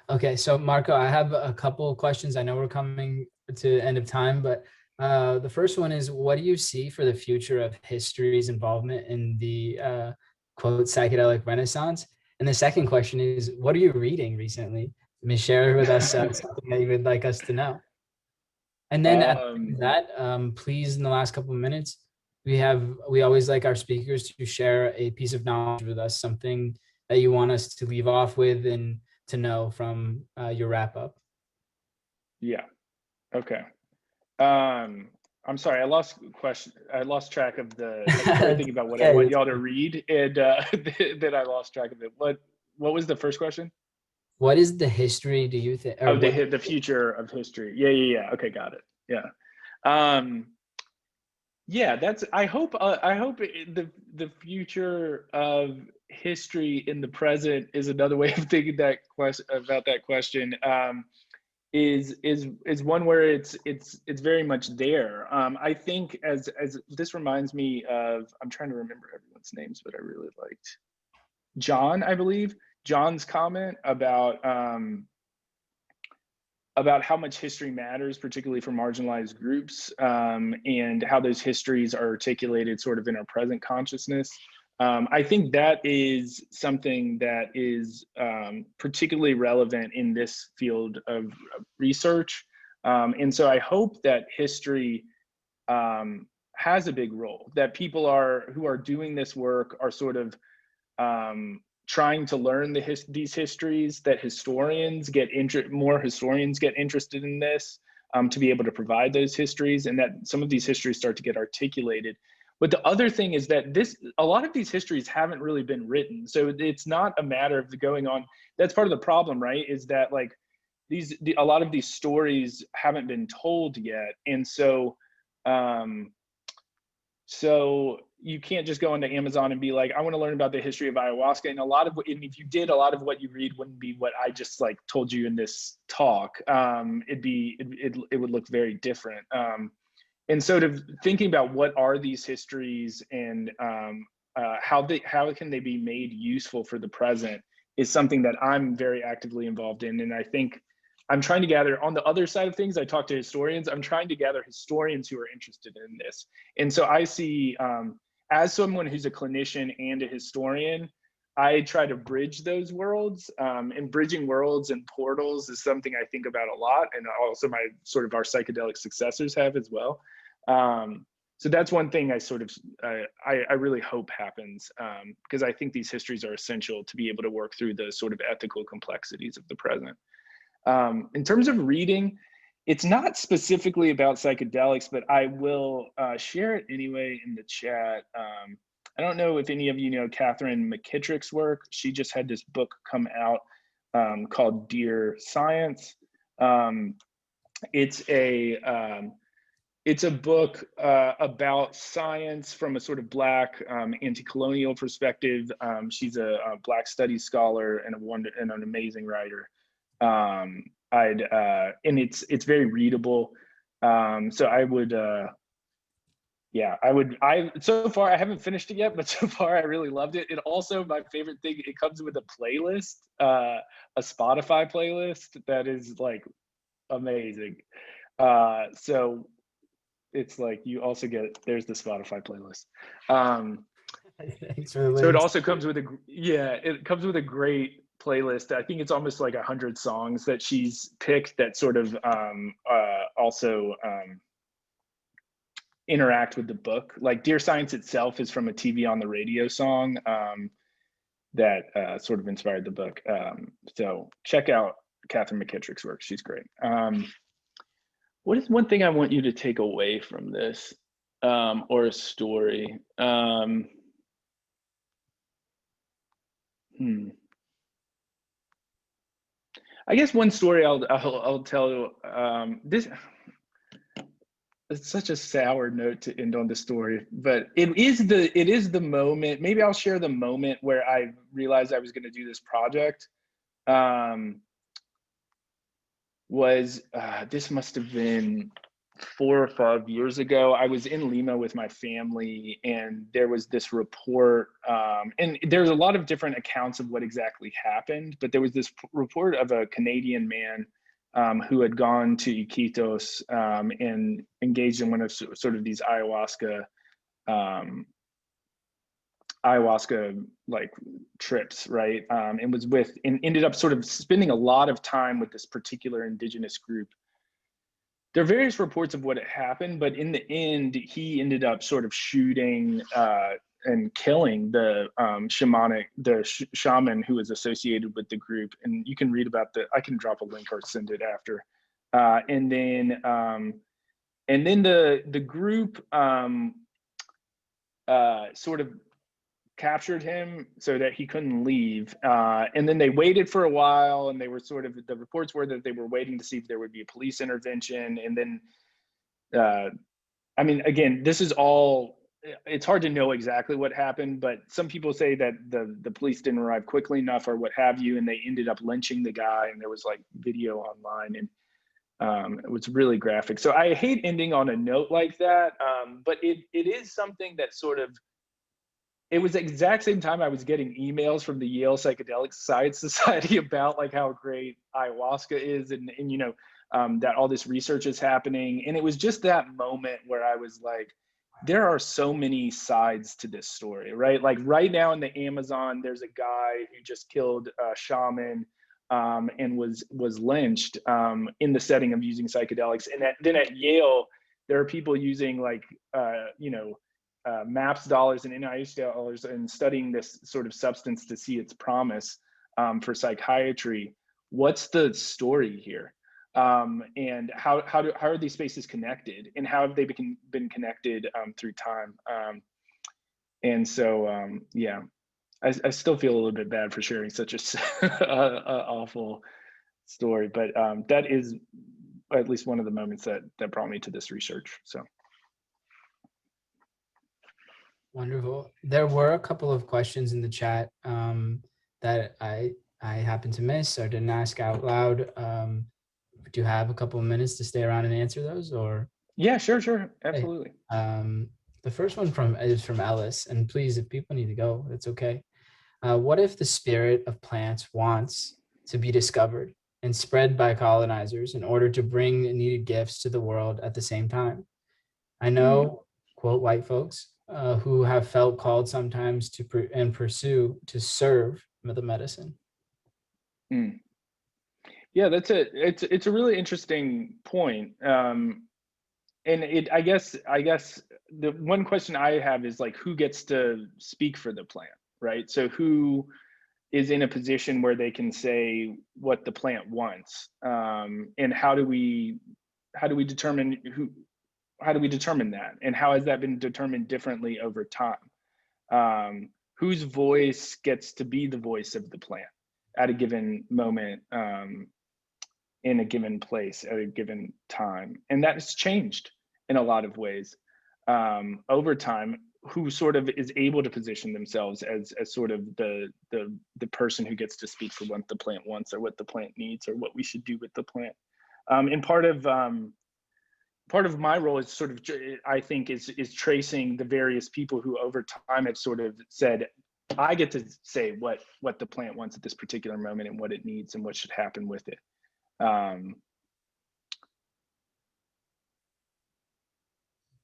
Okay, so Marco, I have a couple of questions. I know we're coming to the end of time, but the first one is, what do you see for the future of history's involvement in the quote psychedelic renaissance? And the second question is, what are you reading recently? May share with us something that you would like us to know. And then after that, please, in the last couple of minutes, we always like our speakers to share a piece of knowledge with us, something that you want us to leave off with and to know from your wrap up. Yeah. Okay. I'm sorry, I lost track of the. I started thinking about what I want y'all to read, and then I lost track of it. What was the first question? What is the history, do you think? Oh, the future of history. Yeah. Okay, got it. Yeah. Yeah, that's. I hope the future of history in the present is another way of thinking about that question. Is one where it's very much there. I think as this reminds me of, I'm trying to remember everyone's names, but I really liked John, I believe. John's comment about how much history matters, particularly for marginalized groups, and how those histories are articulated sort of in our present consciousness. I think that is something that is particularly relevant in this field of research. And so I hope that history has a big role, that people who are doing this work are sort of trying to learn these histories, that more historians get interested in this to be able to provide those histories, and that some of these histories start to get articulated. But the other thing is that a lot of these histories haven't really been written. So it's not a matter of going on. That's part of the problem, right? Is that like a lot of these stories haven't been told yet. And so, so you can't just go onto Amazon and be like, I want to learn about the history of ayahuasca. And if you did, a lot of what you read wouldn't be what I just like told you in this talk. It would look very different. And so thinking about what are these histories and how can they be made useful for the present is something that I'm very actively involved in. And I think I'm trying to gather, on the other side of things, I talk to historians, I'm trying to gather historians who are interested in this. And so I see, as someone who's a clinician and a historian, I try to bridge those worlds, and bridging worlds and portals is something I think about a lot, and also our psychedelic successors have as well. So that's one thing I really hope happens, because I think these histories are essential to be able to work through the sort of ethical complexities of the present. In terms of reading, it's not specifically about psychedelics, but I will share it anyway in the chat. I don't know if any of you know Catherine McKittrick's work. She just had this book come out called Dear Science. It's a book about science from a sort of Black anti-colonial perspective. She's a Black studies scholar and an amazing writer. And it's very readable. So I would yeah, so far I haven't finished it yet, but so far I really loved it. It also, my favorite thing, it comes with a playlist, a Spotify playlist that is like amazing. So it's like you also get, there's the Spotify playlist. Thanks for the So it links. also comes with it comes with a great playlist. I think it's almost like 100 songs that she's picked that sort of also interact with the book. Like Dear Science itself is from a TV on the Radio song that sort of inspired the book. So check out Catherine McKittrick's work. She's great. What is one thing I want you to take away from this, or a story? I guess one story I'll tell. This, it's such a sour note to end on the story, but it is the moment. Maybe I'll share the moment where I realized I was going to do this project. This must have been 4 or 5 years ago. I was in Lima with my family, and there was this report, and there's a lot of different accounts of what exactly happened, but there was this report of a Canadian man who had gone to Iquitos and engaged in one of sort of these ayahuasca like trips, right? And ended up sort of spending a lot of time with this particular indigenous group. There are various reports of what had happened, but in the end, he ended up sort of shooting and killing the shaman who was associated with the group. And you can read about I can drop a link or send it after. And then the group sort of captured him so that he couldn't leave, and then they waited for a while, and they were sort of, the reports were that they were waiting to see if there would be a police intervention. And then I mean, again, this is all, it's hard to know exactly what happened, but some people say that the police didn't arrive quickly enough or what have you, and they ended up lynching the guy, and there was like video online, and it was really graphic. So I hate ending on a note like that, but it is something that sort of, it was the exact same time I was getting emails from the Yale Psychedelic Science Society about like how great ayahuasca is, and you know, that all this research is happening. And it was just that moment where I was like, there are so many sides to this story, right? Like right now in the Amazon, there's a guy who just killed a shaman and was lynched in the setting of using psychedelics. And then at Yale, there are people using like, you know, MAPS dollars and NIH dollars and studying this sort of substance to see its promise for psychiatry. What's the story here? And how are these spaces connected, and how have they been connected through time? And so, yeah, I still feel a little bit bad for sharing such a awful story, but that is at least one of the moments that brought me to this research. So. Wonderful. There were a couple of questions in the chat that I happened to miss or didn't ask out loud. Do you have a couple of minutes to stay around and answer those, or? Yeah, sure, absolutely. The first one is from Ellis, and please, if people need to go, it's okay. What if the spirit of plants wants to be discovered and spread by colonizers in order to bring needed gifts to the world at the same time? I know, quote, white folks who have felt called sometimes to pursue to serve the medicine. Yeah, it's a really interesting point. And I guess the one question I have is like, who gets to speak for the plant, right? So who is in a position where they can say what the plant wants, and how do we determine that, and how has that been determined differently over time? Whose voice gets to be the voice of the plant at a given moment, in a given place at a given time? And that has changed in a lot of ways over time. Who sort of is able to position themselves as sort of the person who gets to speak for what the plant wants, or what the plant needs, or what we should do with the plant. And part of part of my role is sort of, I think, is tracing the various people who over time have sort of said, I get to say what the plant wants at this particular moment and what it needs and what should happen with it.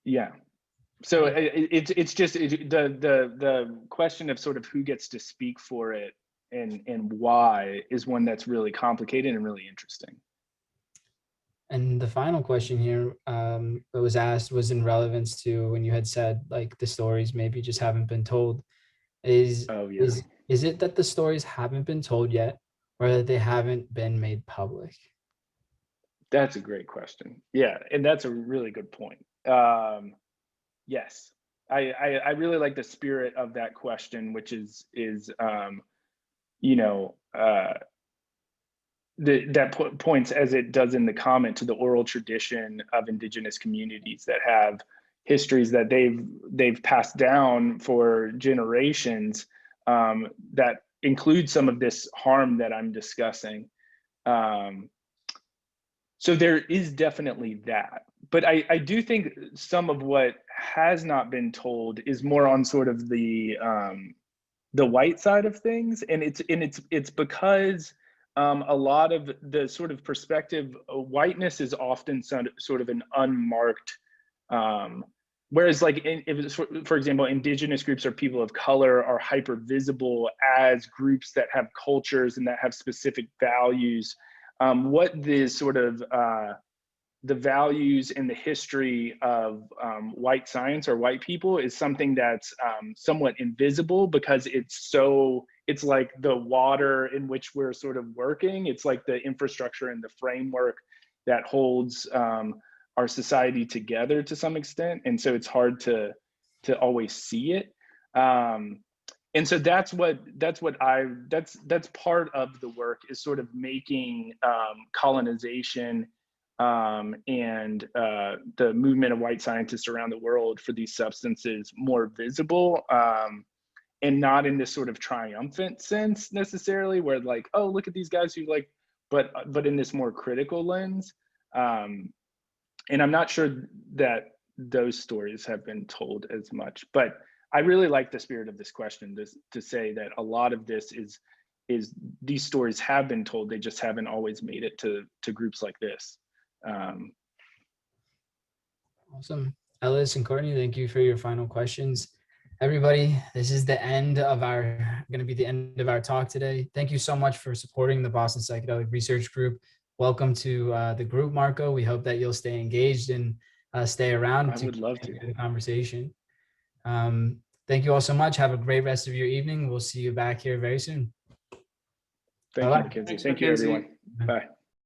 Yeah. So it's just the question of sort of who gets to speak for it and why is one that's really complicated and really interesting. And the final question here that was asked was in relevance to when you had said like the stories maybe just haven't been told. Is it that the stories haven't been told yet, or that they haven't been made public? That's a great question. Yeah, and that's a really good point. Yes, I really like the spirit of that question, which is you know, that points, as it does in the comment, to the oral tradition of Indigenous communities that have histories that they've passed down for generations that include some of this harm that I'm discussing. So there is definitely that, but I do think some of what has not been told is more on sort of the white side of things, and it's because a lot of the sort of perspective, whiteness is often sort of an unmarked, whereas like for example, Indigenous groups or people of color are hyper visible as groups that have cultures and that have specific values. What the sort of the values and the history of white science or white people is something that's somewhat invisible because it's like the water in which we're sort of working. It's like the infrastructure and the framework that holds our society together to some extent. And so it's hard to always see it. And so that's part of the work, is sort of making colonization and the movement of white scientists around the world for these substances more visible, and not in this sort of triumphant sense necessarily, where like, oh, look at these guys who like, but in this more critical lens. And I'm not sure that those stories have been told as much, but I really like the spirit of this question to say that a lot of this is these stories have been told, they just haven't always made it to groups like this. Awesome. Ellis and Courtney, thank you for your final questions. Everybody, this is the end of going to be the end of our talk today. Thank you so much for supporting the Boston Psychedelic Research Group. Welcome to the group, Marco. We hope that you'll stay engaged and stay around. I would love to. The conversation. Thank you all so much. Have a great rest of your evening. We'll see you back here very soon. Thank you, Mackenzie. Thank you, everyone. Bye.